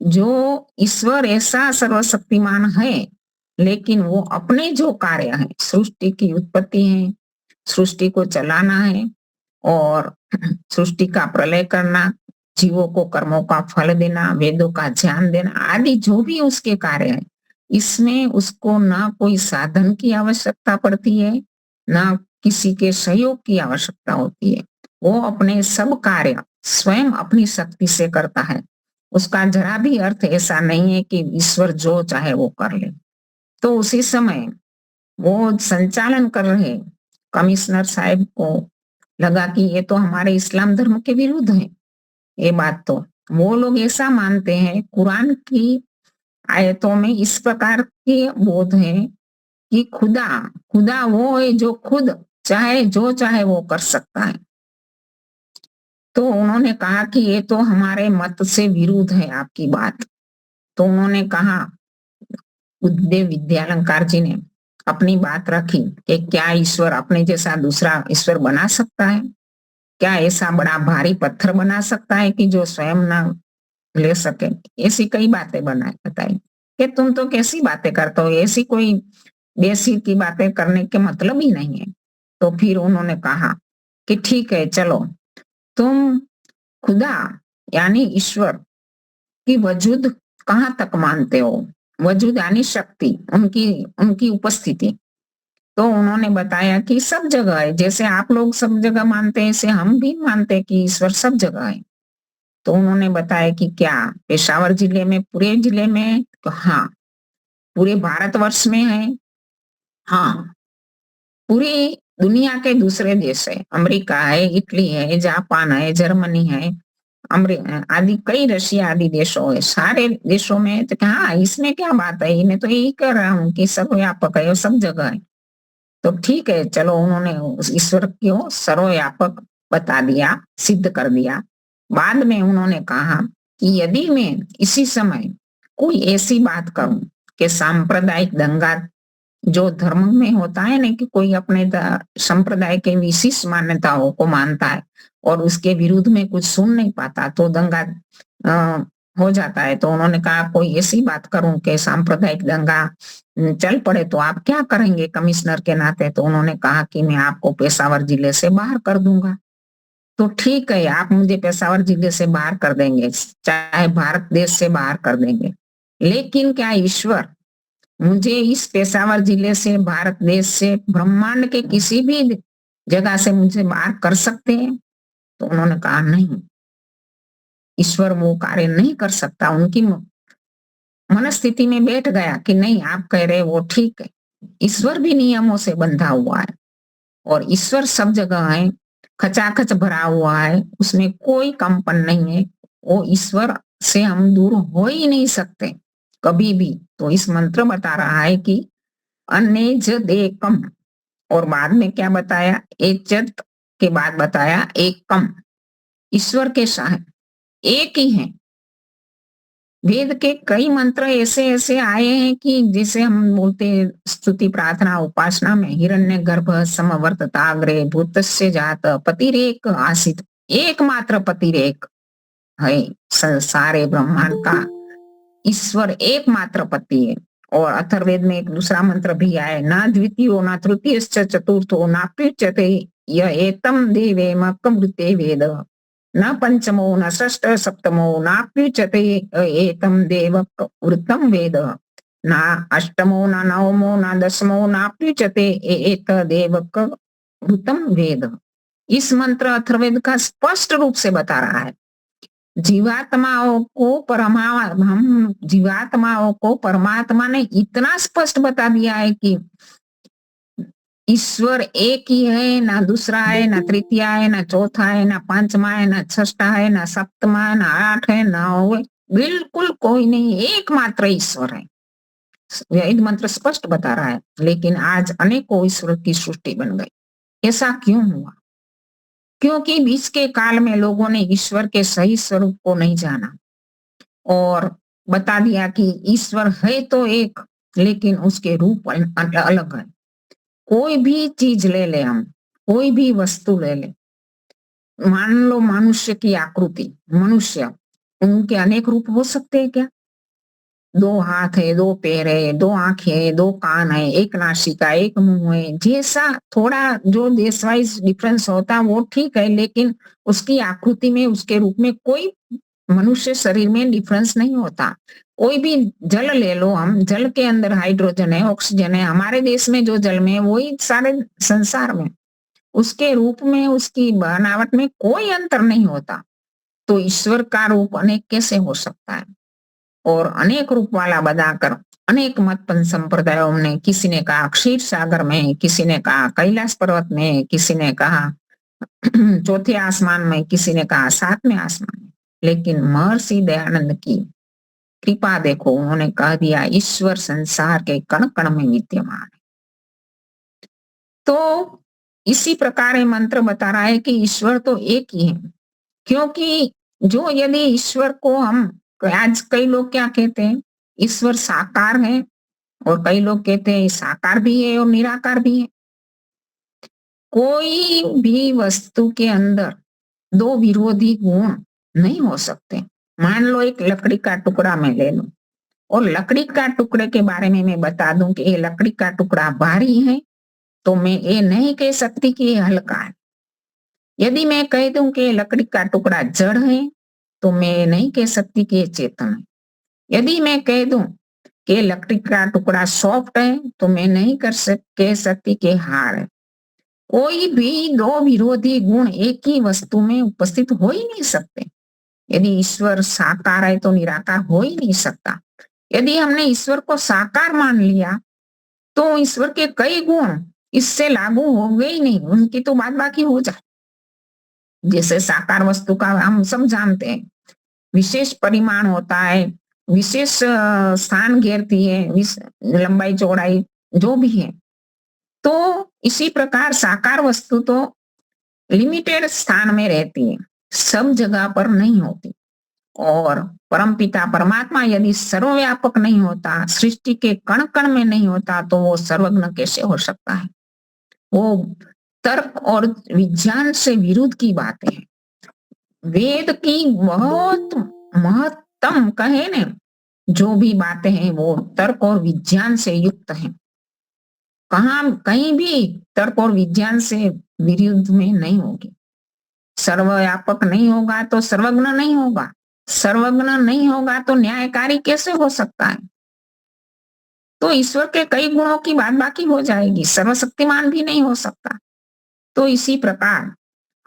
Speaker 5: जो ईश्वर ऐसा सर्वशक्तिमान है, लेकिन वो अपने जो कार्य है, सृष्टि की उत्पत्ति है, सृष्टि को चलाना है और सृष्टि का प्रलय करना, जीवों को कर्मों का फल देना, वेदों का ध्यान देना आदि जो भी उसके कार्य है, इसमें उसको ना कोई साधन की आवश्यकता पड़ती है, ना किसी के सहयोग की आवश्यकता होती है। वो अपने सब कार्य स्वयं अपनी शक्ति से करता है। उसका जरा भी अर्थ ऐसा नहीं है कि ईश्वर जो चाहे वो कर ले। तो उसी समय वो संचालन कर रहे कमिश्नर साहब को लगा कि ये तो हमारे इस्लाम धर्म के विरुद्ध है ये बात। तो वो लोग ऐसा मानते हैं, कुरान की आयतों में इस प्रकार के बोध है कि खुदा वो है जो खुद चाहे जो चाहे वो कर सकता है। तो उन्होंने कहा कि ये तो हमारे मत से विरुद्ध है आपकी बात। तो उन्होंने कहा, बुद्धदेव विद्यालंकार जी ने अपनी बात रखी कि क्या ईश्वर अपने जैसा दूसरा ईश्वर बना सकता है? क्या ऐसा बड़ा भारी पत्थर बना सकता है कि जो स्वयं ना ले सके? ऐसी कई बातें बताई कि तुम तो कैसी बातें करते हो, ऐसी कोई बेसिर की बातें करने के मतलब ही नहीं है। तो फिर उन्होंने कहा कि ठीक है, चलो तुम खुदा यानी ईश्वर की वजूद कहाँ तक मानते हो? वजूद यानी शक्ति, उनकी उपस्थिति। तो उन्होंने बताया कि सब जगह है, जैसे आप लोग सब जगह मानते हैं ऐसे हम भी मानते हैं कि ईश्वर सब जगह है। तो उन्होंने बताया कि क्या पेशावर जिले में, पूरे जिले में? तो हाँ। पूरे भारतवर्ष में है? हाँ। पूरी दुनिया के दूसरे देश है, अमेरिका है, इटली है, जापान है, जर्मनी है, आदि कई रशिया आदि देशों है, सारे देशों में। तो हाँ, इसमें क्या बात है, मैं तो यही कह रहा हूँ कि सर्वव्यापक है, सब जगह है। तो ठीक है, चलो उन्होंने उस ईश्वर को सर्वव्यापक बता दिया, सिद्ध कर दिया। बाद में उन्होंने कहा कि यदि मैं इसी समय कोई ऐसी बात करूं कि सांप्रदायिक दंगा जो धर्म में होता है ना, कि कोई अपने संप्रदाय के विशिष्ट मान्यताओं को मानता है और उसके विरुद्ध में कुछ सुन नहीं पाता तो दंगा हो जाता है। तो उन्होंने कहा कोई ऐसी बात करूं कि सांप्रदायिक दंगा चल पड़े तो आप क्या करेंगे कमिश्नर के नाते? तो उन्होंने कहा कि मैं आपको पेशावर जिले से बाहर कर दूंगा। तो ठीक है, आप मुझे पेशावर जिले से बाहर कर देंगे, चाहे भारत देश से बाहर कर देंगे, लेकिन क्या ईश्वर मुझे इस पेशावर जिले से, भारत देश से, ब्रह्मांड के किसी भी जगह से मुझे बाहर कर सकते हैं? तो उन्होंने कहा नहीं, ईश्वर वो कार्य नहीं कर सकता। उनकी मनस्थिति में बैठ गया कि नहीं, आप कह रहे वो ठीक है, ईश्वर भी नियमों से बंधा हुआ है और ईश्वर सब जगह है, खचाखच भरा हुआ है, उसमें कोई कंपन नहीं है। वो ईश्वर से हम दूर हो ही नहीं सकते कभी भी। तो इस मंत्र बता रहा है कि अनेजदेकम, और बाद में क्या बताया, एचत के बाद बताया एकम। ईश्वर के साथ एक ही है। वेद के कई मंत्र ऐसे ऐसे आए हैं कि जिसे हम बोलते स्तुति प्रार्थना उपासना में, हिरण्य गर्भ समवर्तताग्रे भूतस्य जात पतिरेक आसित, एकमात्र पतिरेक है सारे ब्रह्मांड का। ईश्वर एकमात्र पति है। और अथर्ववेद में एक दूसरा मंत्र भी आया, ना द्वितीयो ना तृतीय चतुर्थो ना प्युच्यते यः एतम देवेमकमृते वेद, न पंचमो न षष्ठ सप्तमो नाप्युच्यते एतम देवक वृत्तम वेद, न अष्टमो न नवमो न दशमो नाप्युच्यते एतदेवक वृत्तम वेद। इस मंत्र अथर्ववेद का स्पष्ट रूप से बता रहा है जीवात्माओं को जीवात्माओं को परमात्मा ने इतना स्पष्ट बता दिया है कि ईश्वर एक ही है, ना दूसरा है, ना तृतीय है, ना चौथा है, ना पांचवा है, ना छठा है, ना सप्तमा है, ना आठ है, ना नौ, बिल्कुल कोई नहीं, एकमात्र ईश्वर है। वेद मंत्र स्पष्ट बता रहा है। लेकिन आज अनेकों ईश्वर की सृष्टि बन गई। ऐसा क्यों हुआ? क्योंकि बीच के काल में लोगों ने ईश्वर के सही स्वरूप को नहीं जाना और बता दिया कि ईश्वर है तो एक, लेकिन उसके रूप अलग है। कोई भी चीज ले ले, हम कोई भी वस्तु ले ले, मान लो मनुष्य की आकृति, मनुष्य, उनके अनेक रूप हो सकते हैं क्या? 2 हाथ है, 2 पैर है, 2 आंखें है, 2 कान है, एक नासिका, एक मुंह है, जैसा थोड़ा जो देश वाइज डिफरेंस होता है वो ठीक है, लेकिन उसकी आकृति में, उसके रूप में कोई मनुष्य शरीर में डिफरेंस नहीं होता। कोई भी जल ले लो, हम जल के अंदर हाइड्रोजन है, ऑक्सीजन है, हमारे देश में जो जल में है वही सारे संसार में, उसके रूप में, उसकी बनावट में कोई अंतर नहीं होता। तो ईश्वर का रूप अनेक कैसे हो सकता है? और अनेक रूप वाला बताकर अनेक मत संप्रदायों ने, किसी ने कहा क्षीर सागर में, किसी ने कहा कैलाश पर्वत में, किसी ने कहा चौथे आसमान में, किसी ने कहा 7वें आसमान में। लेकिन महर्षि दयानंद की कृपा देखो, उन्होंने कह दिया ईश्वर संसार के कण कण में विद्यमान है। तो इसी प्रकार मंत्र बता रहा है कि ईश्वर तो एक ही है। क्योंकि जो यदि ईश्वर को हम, आज कई लोग क्या कहते हैं, ईश्वर साकार है, और कई लोग कहते हैं साकार भी है और निराकार भी है। कोई भी वस्तु के अंदर 2 विरोधी गुण नहीं हो सकते। मान लो एक लकड़ी का टुकड़ा मैं ले लूं, और लकड़ी का टुकड़े के बारे में मैं बता दूं कि ये लकड़ी का टुकड़ा भारी है, तो मैं ये नहीं कह सकती कि ये हल्का है। यदि मैं कह दूं कि लकड़ी का टुकड़ा जड़ है, तो मैं नहीं कह सकती कि ये चेतन है। यदि मैं कह दूं कि लकड़ी का टुकड़ा सॉफ्ट है, तो मैं नहीं कह सकती कि हार्ड है। कोई भी 2 विरोधी गुण एक ही वस्तु में उपस्थित हो ही नहीं सकते। यदि ईश्वर साकार है तो निराकार हो ही नहीं सकता। यदि हमने ईश्वर को साकार मान लिया, तो ईश्वर के कई गुण इससे लागू हो गए ही नहीं, उनकी तो बात बाकी हो जाए। जैसे साकार वस्तु का हम सब जानते हैं, विशेष परिमाण होता है, विशेष स्थान घेरती है, लंबाई चौड़ाई जो भी है। तो इसी प्रकार साकार वस्तु तो लिमिटेड स्थान में रहती है, सब जगह पर नहीं होती। और परमपिता परमात्मा यदि सर्वव्यापक नहीं होता, सृष्टि के कण कण में नहीं होता, तो वो सर्वज्ञ कैसे हो सकता है? वो तर्क और विज्ञान से विरुद्ध की बातें हैं। वेद की बहुत महत्तम कहे ने जो भी बातें हैं वो तर्क और विज्ञान से युक्त हैं। कहीं भी तर्क और विज्ञान से विरुद्ध में नहीं होगी। सर्वव्यापक नहीं होगा तो सर्वज्ञ नहीं होगा, सर्वज्ञ नहीं होगा तो न्यायकारी कैसे हो सकता है? तो ईश्वर के कई गुणों की बात बाकी हो जाएगी, सर्वशक्तिमान भी नहीं हो सकता। तो इसी प्रकार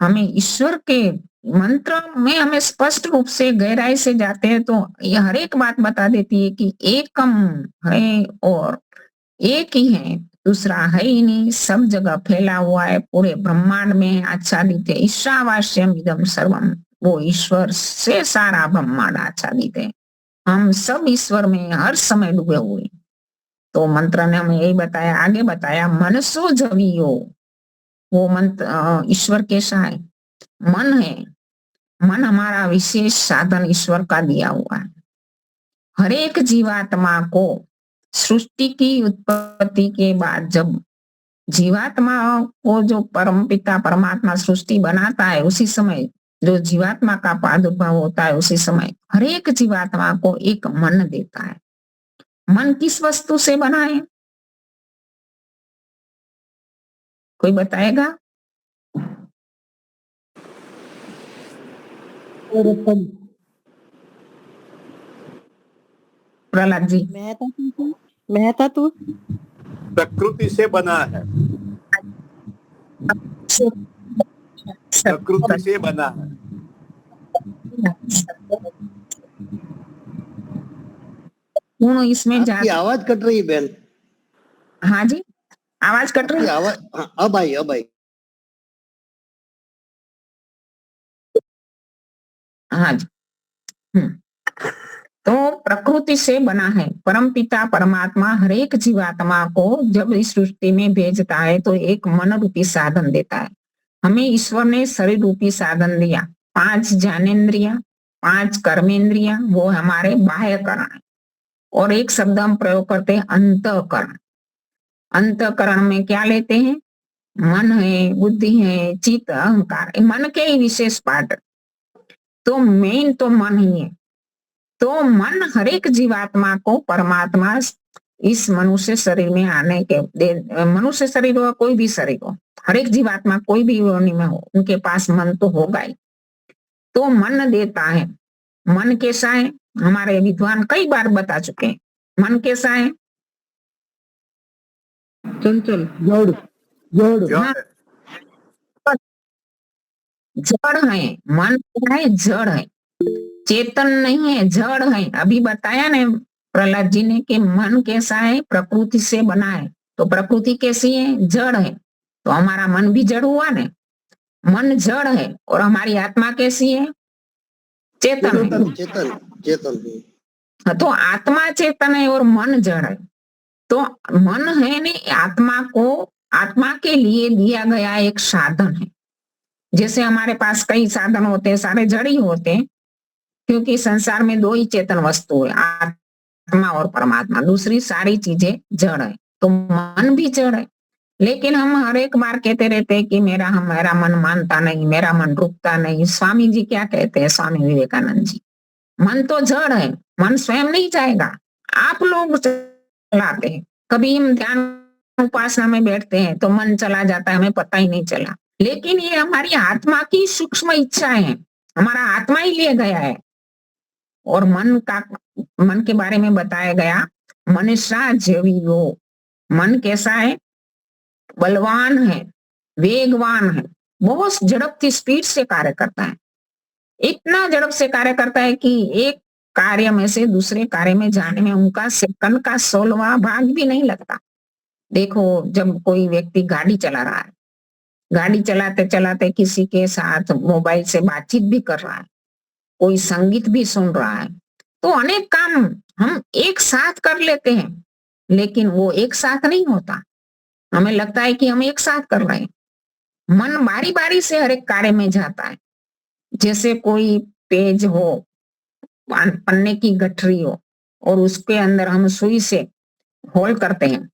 Speaker 5: हमें ईश्वर के मंत्र में हमें स्पष्ट रूप से गहराई से जाते हैं तो ये हर एक बात बता देती है कि एकम है और एक ही है, दूसरा है ही नहीं, सब जगह फैला हुआ है, पूरे ब्रह्मांड में आच्छादित है। ईशावास्यम इदम सर्वम, वो ईश्वर से सारा ब्रह्मांड आच्छादित है। हम सब ईश्वर में हर समय डूबे हुए। तो मंत्र ने हमें यही बताया, आगे बताया मनसो जवियो, वो मंत्र ईश्वर कैसा है? मन है। मन हमारा विशेष साधन ईश्वर का दिया हुआ है। हर एक जीवात्मा को सृष्टि की उत्पत्ति के बाद जब जीवात्मा को जो परमपिता परमात्मा सृष्टि बनाता है, उसी समय जो जीवात्मा का प्रादुर्भाव होता है, उसी समय हर एक जीवात्मा को एक मन देता है। मन किस वस्तु से बना है? कोई बताएगा? प्रहलाद जी।
Speaker 3: मेहता तू
Speaker 6: प्रकृति से बना है, प्रकृति से बना है।
Speaker 5: पूर्ण इसमें
Speaker 7: आपकी
Speaker 5: जाता।
Speaker 7: आवाज कट रही है बहन।
Speaker 5: हाँ जी, आवाज कट रही
Speaker 7: आपकी
Speaker 5: है।
Speaker 7: आवाज, हाँ, अब आई अब आई।
Speaker 5: हाँ जी। तो प्रकृति से बना है। परमपिता परमात्मा हर एक जीवात्मा को जब इस सृष्टि में भेजता है तो एक मन रूपी साधन देता है। हमें ईश्वर ने शरीर रूपी साधन दिया, 5 ज्ञानेन्द्रिया, 5 कर्मेंद्रिया, वो हमारे बाह्य करण है। और एक शब्द हम प्रयोग करते हैं अंतःकरण। अंतःकरण में क्या लेते हैं? मन है, बुद्धि है, चित्त, अहंकार, मन के ही विशेष पार्ट। तो मेन तो मन ही है। तो मन हर एक जीवात्मा को परमात्मा इस मनुष्य शरीर में आने के मनुष्य शरीर हो, कोई भी शरीर हो, हर एक जीवात्मा कोई भी योनि में हो, उनके पास मन तो होगा ही। तो मन देता है। मन कैसा है? हमारे विद्वान कई बार बता चुके हैं। मन कैसा है?
Speaker 1: चंचल, जड़ जड़
Speaker 6: जड़
Speaker 5: हाँ,
Speaker 6: है।
Speaker 5: जड़ है। मन क्या है? जड़ है, चेतन नहीं है, जड़ है। अभी बताया ना प्रहलाद जी ने कि मन कैसा है? प्रकृति से बना है। तो प्रकृति कैसी है? जड़ है। तो हमारा मन भी जड़ हुआ ना। मन जड़ है और हमारी आत्मा कैसी है? चेतन है।
Speaker 7: चेतन चेतन चेतन।
Speaker 5: तो आत्मा चेतन है और मन जड़ है। तो मन है ने आत्मा को, आत्मा के लिए दिया गया एक साधन है। जैसे हमारे पास कई साधन होते हैं, सारे जड़ ही होते हैं, क्योंकि संसार में 2 ही चेतन वस्तु है, आत्मा और परमात्मा। दूसरी सारी चीजें जड़ है। तो मन भी जड़ है। लेकिन हम हर एक बार कहते रहते हैं कि मेरा मन मानता नहीं, मेरा मन रुकता नहीं। स्वामी जी क्या कहते हैं? स्वामी विवेकानंद जी, मन तो जड़ है, मन स्वयं नहीं जाएगा, आप लोग चलाते हैं। कभी हम ध्यान उपासना में बैठते हैं तो मन चला जाता है, हमें पता ही नहीं चला। लेकिन ये हमारी आत्मा की सूक्ष्म इच्छा है, हमारा आत्मा ही ले गया है। और मन के बारे में बताया गया, मनुष्य जीवियो। मन कैसा है? बलवान है, वेगवान है, बहुत झड़प की स्पीड से कार्य करता है। इतना झड़प से कार्य करता है कि एक कार्य में से दूसरे कार्य में जाने में उनका सेकंड का 16वां भाग भी नहीं लगता। देखो, जब कोई व्यक्ति गाड़ी चला रहा है, गाड़ी चलाते चलाते किसी के साथ मोबाइल से बातचीत भी कर रहा है, कोई संगीत भी सुन रहा है, तो अनेक काम हम एक साथ कर लेते हैं, लेकिन वो एक साथ नहीं होता। हमें लगता है कि हम एक साथ कर रहे हैं। मन बारी बारी से हर एक कार्य में जाता है। जैसे कोई पेज हो, पन्ने की गठरी हो, और उसके अंदर हम सुई से होल करते हैं,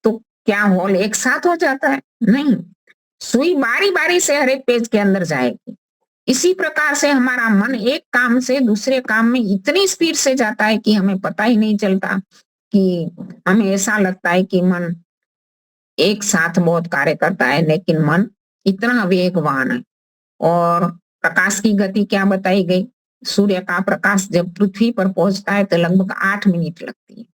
Speaker 5: तो क्या होल एक साथ हो जाता है? नहीं, सुई बारी बारी से हर एक पेज के अंदर जाएगी। इसी प्रकार से हमारा मन एक काम से दूसरे काम में इतनी स्पीड से जाता है कि हमें पता ही नहीं चलता। कि हमें ऐसा लगता है कि मन एक साथ बहुत कार्य करता है, लेकिन मन इतना वेगवान है। और प्रकाश की गति क्या बताई गई? सूर्य का प्रकाश जब पृथ्वी पर पहुंचता है तो लगभग 8 मिनट लगती है।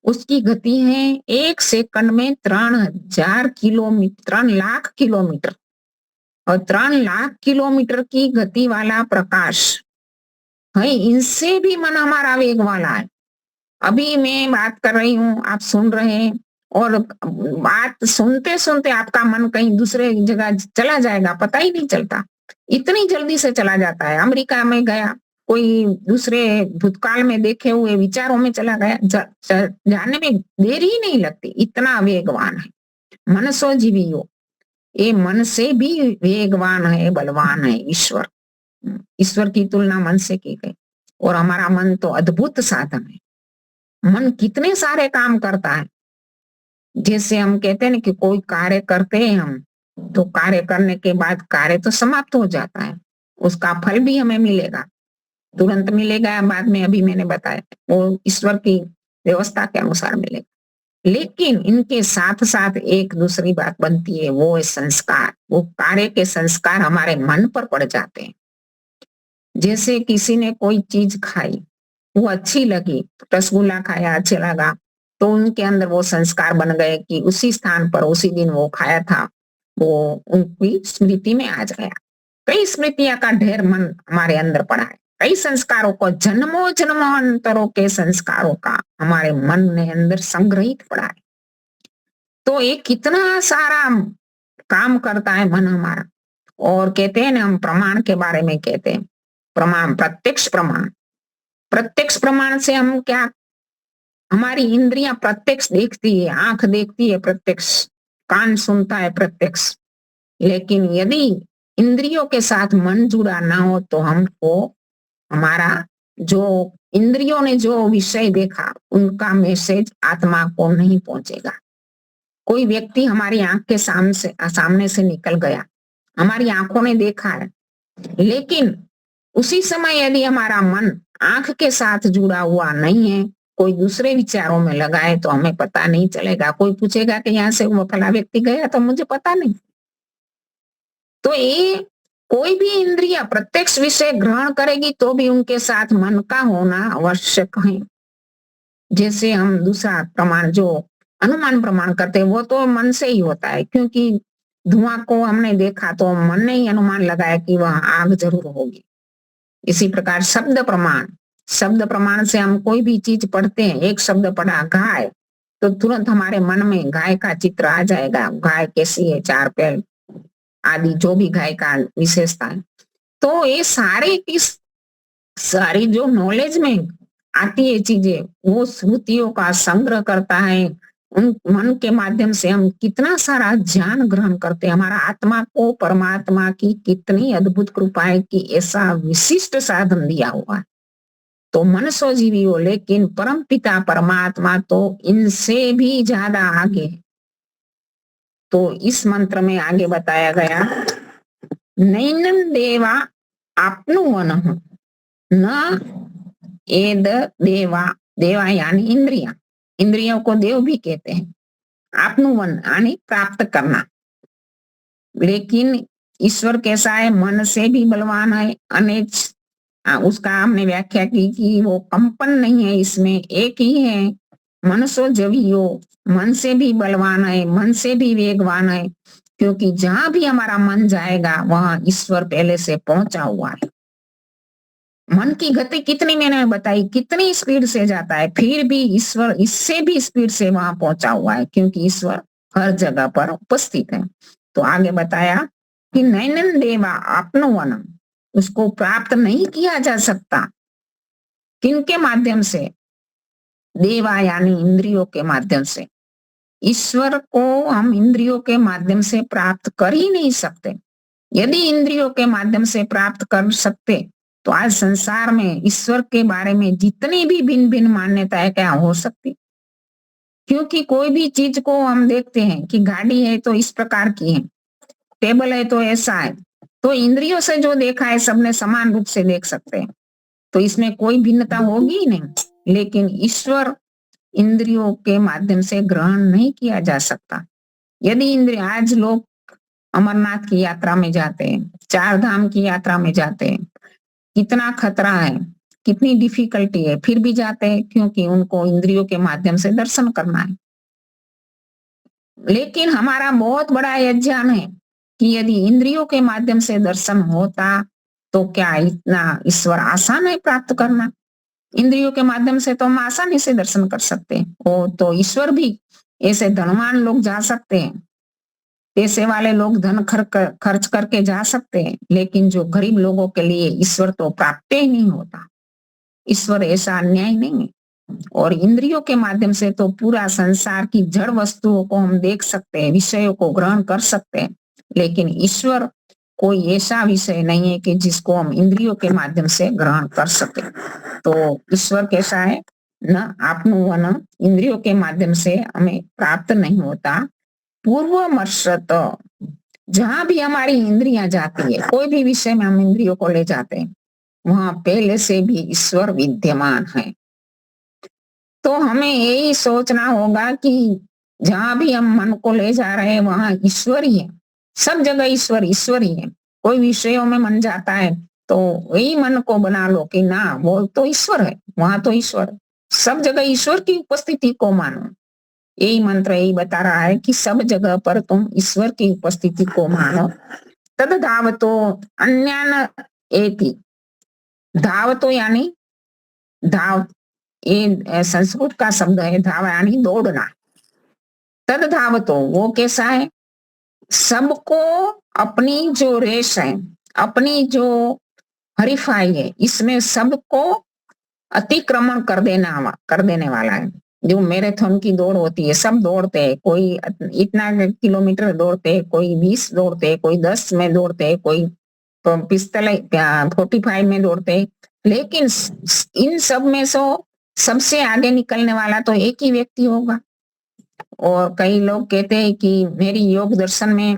Speaker 5: उसकी गति है 1 सेकंड में 3000 किलोमीटर, 3 लाख किलोमीटर। और 3 लाख किलोमीटर की गति वाला प्रकाश है, इनसे भी मन हमारा वेग वाला है। अभी मैं बात कर रही हूँ, आप सुन रहे हैं, और बात सुनते सुनते आपका मन कहीं दूसरे जगह चला जाएगा, पता ही नहीं चलता, इतनी जल्दी से चला जाता है। अमेरिका में गया, कोई दूसरे भूतकाल में देखे हुए विचारों में चला गया, जाने में देर ही नहीं लगती, इतना वेगवान है। मनसो जीवियो, ये मन से भी वेगवान है, बलवान है ईश्वर। ईश्वर की तुलना मन से की गई। और हमारा मन तो अद्भुत साधन है। मन कितने सारे काम करता है। जैसे हम कहते हैं ना कि कोई कार्य करते हैं हम, तो कार्य करने के बाद कार्य तो समाप्त हो जाता है, उसका फल भी हमें मिलेगा, तुरंत मिलेगा या बाद में, अभी मैंने बताया, वो ईश्वर की व्यवस्था के अनुसार मिलेगा। लेकिन इनके साथ साथ एक दूसरी बात बनती है, वो है संस्कार। वो कार्य के संस्कार हमारे मन पर पड़ जाते हैं। जैसे किसी ने कोई चीज खाई, वो अच्छी लगी, रसगुल्ला खाया, अच्छा लगा, तो उनके अंदर वो संस्कार बन गए कि उसी स्थान पर उसी दिन वो खाया था, वो उनकी स्मृति में आ गया। कई स्मृतियां का ढेर मन हमारे अंदर पड़ा है। कई संस्कारों को, जन्मों जन्मांतरों के संस्कारों का हमारे मन ने अंदर संग्रहित पड़ा है। तो ये कितना सारा काम करता है मन हमारा। और कहते हैं ना, हम प्रमाण के बारे में कहते हैं, प्रमाण, प्रत्यक्ष प्रमाण। प्रत्यक्ष प्रमाण से हम क्या, हमारी इंद्रियां प्रत्यक्ष देखती है, आंख देखती है प्रत्यक्ष, कान सुनता है प्रत्यक्ष। लेकिन यदि इंद्रियों के साथ मन जुड़ा ना हो तो हमको, हमारा जो इंद्रियों ने जो विषय देखा उनका मैसेज आत्मा को नहीं पहुंचेगा। कोई व्यक्ति हमारी आंख के सामने से निकल गया, हमारी आंखों ने देखा है, लेकिन उसी समय यदि हमारा मन आंख के साथ जुड़ा हुआ नहीं है, कोई दूसरे विचारों में लगा है, तो हमें पता नहीं चलेगा। कोई पूछेगा कि यहाँ से वो फला व्यक्ति गया, तो मुझे पता नहीं। तो ये कोई भी इंद्रिया प्रत्यक्ष विषय ग्रहण करेगी तो भी उनके साथ मन का होना आवश्यक है। जैसे हम दूसरा प्रमाण जो अनुमान प्रमाण करते हैं वो तो मन से ही होता है, क्योंकि धुआं को हमने देखा तो मन ने ही अनुमान लगाया कि वह आग जरूर होगी। इसी प्रकार शब्द प्रमाण, शब्द प्रमाण से हम कोई भी चीज पढ़ते हैं, एक शब्द पढ़ा गाय, तो तुरंत हमारे मन में गाय का चित्र आ जाएगा, गाय कैसी है, चार पैर आदि जो भी गाय का विशेषता है। तो ये सारी जो नॉलेज में आती है चीजें, वो श्रुतियों का संग्रह करता है। उन मन के माध्यम से हम कितना सारा ज्ञान ग्रहण करते हैं। हमारा आत्मा को परमात्मा की कितनी अद्भुत कृपा है कि ऐसा विशिष्ट साधन दिया हुआ है। तो मनुष्य जीवी हो, लेकिन परम पिता परमात्मा तो इनसे भी ज्यादा आगे है। तो इस मंत्र में आगे बताया गया, नैनन देवा आपनुवन न एद देवा, देवा यानी इंद्रिया, इंद्रियों को देव भी कहते हैं, आपनुवन यानी प्राप्त करना। लेकिन ईश्वर कैसा है, मन से भी बलवान है, अनेक उसका हमने व्याख्या की कि वो कंपन नहीं है, इसमें एक ही है। मनुष्य जवियो मन से भी बलवान है, मन से भी वेगवान है, क्योंकि जहां भी हमारा मन जाएगा वहां ईश्वर पहले से पहुंचा हुआ है। मन की गति कितनी मैंने बताई, कितनी स्पीड से जाता है, फिर भी ईश्वर इससे भी स्पीड से वहां पहुंचा हुआ है, क्योंकि ईश्वर हर जगह पर उपस्थित है। तो आगे बताया कि नैनन देवा आपनुवन, उसको प्राप्त नहीं किया जा सकता। किनके माध्यम से? देवा यानी इंद्रियों के माध्यम से। ईश्वर को हम इंद्रियों के माध्यम से प्राप्त कर ही नहीं सकते। यदि इंद्रियों के माध्यम से प्राप्त कर सकते तो आज संसार में ईश्वर के बारे में जितनी भी भिन्न भिन्न मान्यताएं क्या हो सकती। क्योंकि कोई भी चीज को हम देखते हैं कि गाड़ी है तो इस प्रकार की है, टेबल है तो ऐसा है, तो इंद्रियों से जो देखा है सबने समान रूप से देख सकते हैं, तो इसमें कोई भिन्नता होगी ही नहीं। लेकिन ईश्वर इंद्रियों के माध्यम से ग्रहण नहीं किया जा सकता। यदि इंद्रिय, आज लोग अमरनाथ की यात्रा में जाते हैं, चार धाम की यात्रा में जाते हैं, कितना खतरा है, कितनी डिफिकल्टी है, फिर भी जाते हैं, क्योंकि उनको इंद्रियों के माध्यम से दर्शन करना है। लेकिन हमारा बहुत बड़ा अज्ञान है कि यदि इंद्रियों के माध्यम से दर्शन होता तो क्या इतना ईश्वर आसान है प्राप्त करना? इंद्रियों के माध्यम से तो हम आसानी से दर्शन कर सकते हैं। वो तो ईश्वर भी, ऐसे धनवान लोग जा सकते हैं, पैसे वाले लोग धन खर्च करके जा सकते हैं, लेकिन जो गरीब लोगों के लिए ईश्वर तो प्राप्त ही नहीं होता। ईश्वर ऐसा अन्याय नहीं है। और इंद्रियों के माध्यम से तो पूरा संसार की जड़ वस्तुओं को हम देख सकते हैं, विषयों को ग्रहण कर सकते हैं, लेकिन ईश्वर कोई ऐसा विषय नहीं है कि जिसको हम इंद्रियों के माध्यम से ग्रहण कर सके। तो ईश्वर कैसा है न, आपनुवन, इंद्रियों के माध्यम से हमें प्राप्त नहीं होता। पूर्वमर्शत, जहां भी हमारी इंद्रियां जाती है, कोई भी विषय में हम इंद्रियों को ले जाते हैं, वहां पहले से भी ईश्वर विद्यमान है। तो हमें यही सोचना होगा कि जहां भी हम मन को ले जा रहे हैं वहां ईश्वर ही है, सब जगह ईश्वर ईश्वर ही है। कोई विषयों में मन जाता है तो वही मन को बना लो कि ना, वो तो ईश्वर है, वहां तो ईश्वर, सब जगह ईश्वर की उपस्थिति को मानो। यही मंत्र यही बता रहा है कि सब जगह पर तुम ईश्वर की उपस्थिति को मानो। तद धावतो अन्यान एति, धावतो यानी धाव, ये संस्कृत का शब्द है। धाव यानी दौड़ना। तद धावतो वो कैसा है, सबको अपनी जो रेस है, अपनी जो हरीफाई है, इसमें सबको अतिक्रमण कर देने वाला है। जो मैराथन की दौड़ होती है, सब दौड़ते हैं, कोई इतना किलोमीटर दौड़ते हैं, कोई 20 दौड़ते हैं, कोई 10 में दौड़ते हैं, कोई 45 में दौड़ते हैं, लेकिन इन सब में से सबसे आगे निकलने वाला तो एक ही व्यक्ति होगा। और कई लोग कहते हैं कि मेरी योग दर्शन में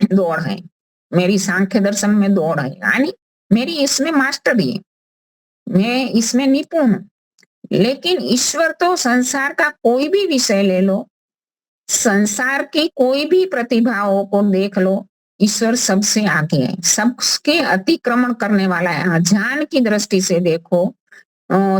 Speaker 5: दौड़ है, मेरी सांख्य दर्शन में दौड़ है, यानी मेरी इसमें मास्टरी है, मैं इसमें निपुण हूं। लेकिन ईश्वर तो संसार का कोई भी विषय ले लो, संसार की कोई भी प्रतिभाओं को देख लो, ईश्वर सबसे आगे है, सबके अतिक्रमण करने वाला है। ज्ञान की दृष्टि से देखो,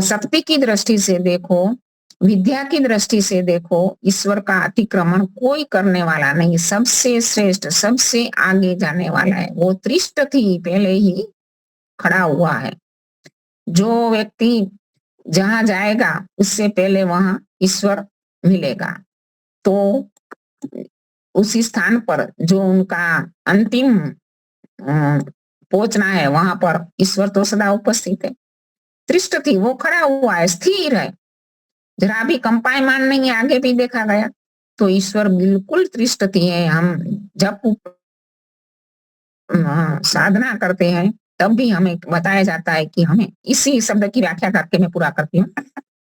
Speaker 5: शक्ति की दृष्टि से देखो, विद्या की दृष्टि से देखो, ईश्वर का अतिक्रमण कोई करने वाला नहीं, सबसे श्रेष्ठ, सबसे आगे जाने वाला है। वो त्रिष्ट थी पहले ही खड़ा हुआ है। जो व्यक्ति जहां जाएगा उससे पहले वहां ईश्वर मिलेगा। तो उसी स्थान पर जो उनका अंतिम पहुंचना है, वहां पर ईश्वर तो सदा उपस्थित है। त्रिष्ट थी वो खड़ा हुआ है, स्थिर है, जरा भी कंपायमान नहीं। आगे भी देखा गया तो ईश्वर बिल्कुल त्रिष्ट थी है। हम जब साधना करते हैं तब भी हमें बताया जाता है कि हमें, इसी शब्द की व्याख्या करके मैं पूरा करती हूँ,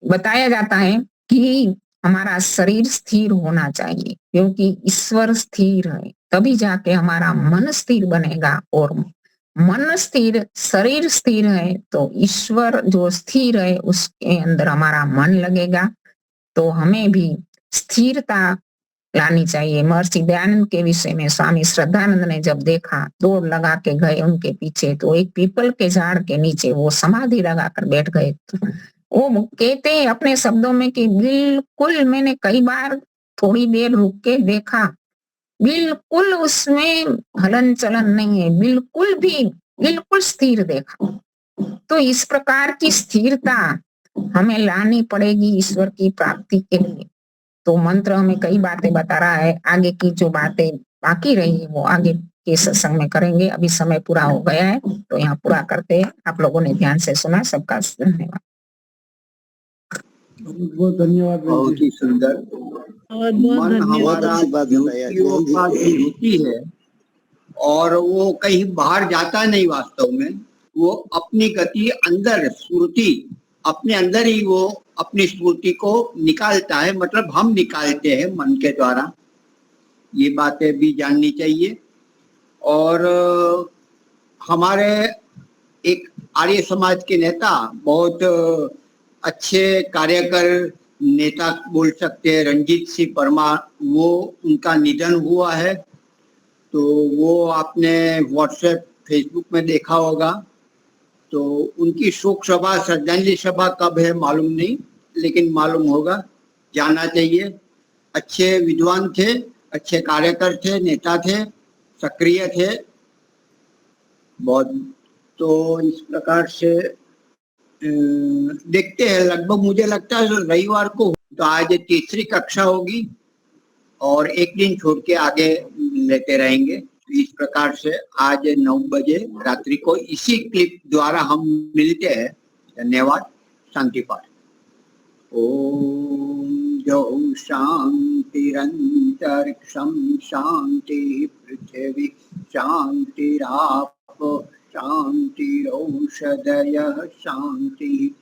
Speaker 5: बताया जाता है कि हमारा शरीर स्थिर होना चाहिए, क्योंकि ईश्वर स्थिर है, तभी जाके हमारा मन स्थिर बनेगा। और मन स्थिर, शरीर स्थिर है तो ईश्वर जो स्थिर है उसके अंदर हमारा मन लगेगा। तो हमें भी स्थिरता लानी चाहिए। महर्षि दयानंद के विषय में स्वामी श्रद्धानंद ने जब देखा, दौड़ लगा के गए उनके पीछे, तो एक पीपल के झाड़ के नीचे वो समाधि लगाकर बैठ गए। वो कहते हैं अपने शब्दों में कि बिल्कुल मैंने कई बार थोड़ी देर रुक के देखा, बिल्कुल उसमें हलन चलन नहीं है, बिल्कुल स्थिर देखा। तो इस प्रकार की स्थिरता हमें लानी पड़ेगी ईश्वर की प्राप्ति के लिए। तो मंत्र हमें कई बातें बता रहा है। आगे की जो बातें बाकी रही वो आगे के सत्संग में करेंगे। अभी समय पूरा हो गया है तो यहाँ पूरा करते हैं। आप लोगों ने ध्यान से सुना, सबका धन्यवाद।
Speaker 1: बहुत धन्यवाद। बहुत ही सुंदर। मन हमारा होती है और वो कहीं बाहर जाता नहीं, वास्तव में वो अपनी गति अंदर, स्फूर्ति अपने अंदर ही वो अपनी स्फूर्ति को निकालता है, मतलब हम निकालते हैं मन के द्वारा। ये बातें भी जाननी चाहिए। और हमारे एक आर्य समाज के नेता, बहुत अच्छे कार्यकर नेता बोल सकते हैं, रंजीत सिंह परमार, वो उनका निधन हुआ है। तो वो आपने व्हाट्सएप, फेसबुक में देखा होगा। तो उनकी शोक सभा, श्रद्धांजलि सभा कब है मालूम नहीं, लेकिन मालूम होगा, जाना चाहिए। अच्छे विद्वान थे, अच्छे कार्यकर थे, नेता थे, सक्रिय थे बहुत। तो इस प्रकार से देखते हैं। लगभग मुझे लगता है रविवार को, तो आज 3री कक्षा होगी और एक दिन छोड़ के आगे लेते रहेंगे। इस प्रकार से आज 9 बजे रात्रि को इसी क्लिप द्वारा हम मिलते हैं। धन्यवाद। शांति पाठ। ओम जो शांतिरंतरिक्षं शांति पृथ्वी शांतिराप शांतिरौषधयः शांति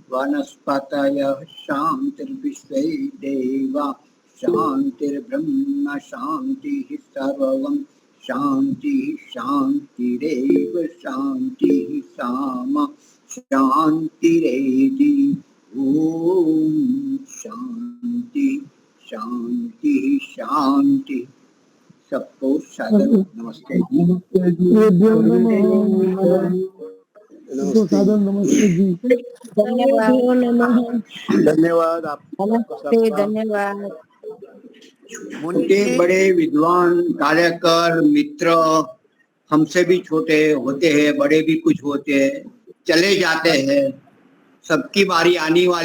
Speaker 1: वनस्पतयः शांतिर्विश्वे देवा शांतिर्ब्रह्म शांतिः सर्वं शांति शांतिरेव शांतिः सामा शांतिरेधि। ओम शांति शांति शांति। सबको सादर नमस्ते जी।
Speaker 7: सादर नमस्ते जी।
Speaker 6: धन्यवाद आपको।
Speaker 4: धन्यवाद।
Speaker 1: छोटे बड़े विद्वान, कार्यकर, मित्र, हमसे भी छोटे होते हैं, बड़े भी कुछ होते हैं, चले जाते हैं, सबकी बारी आने वाली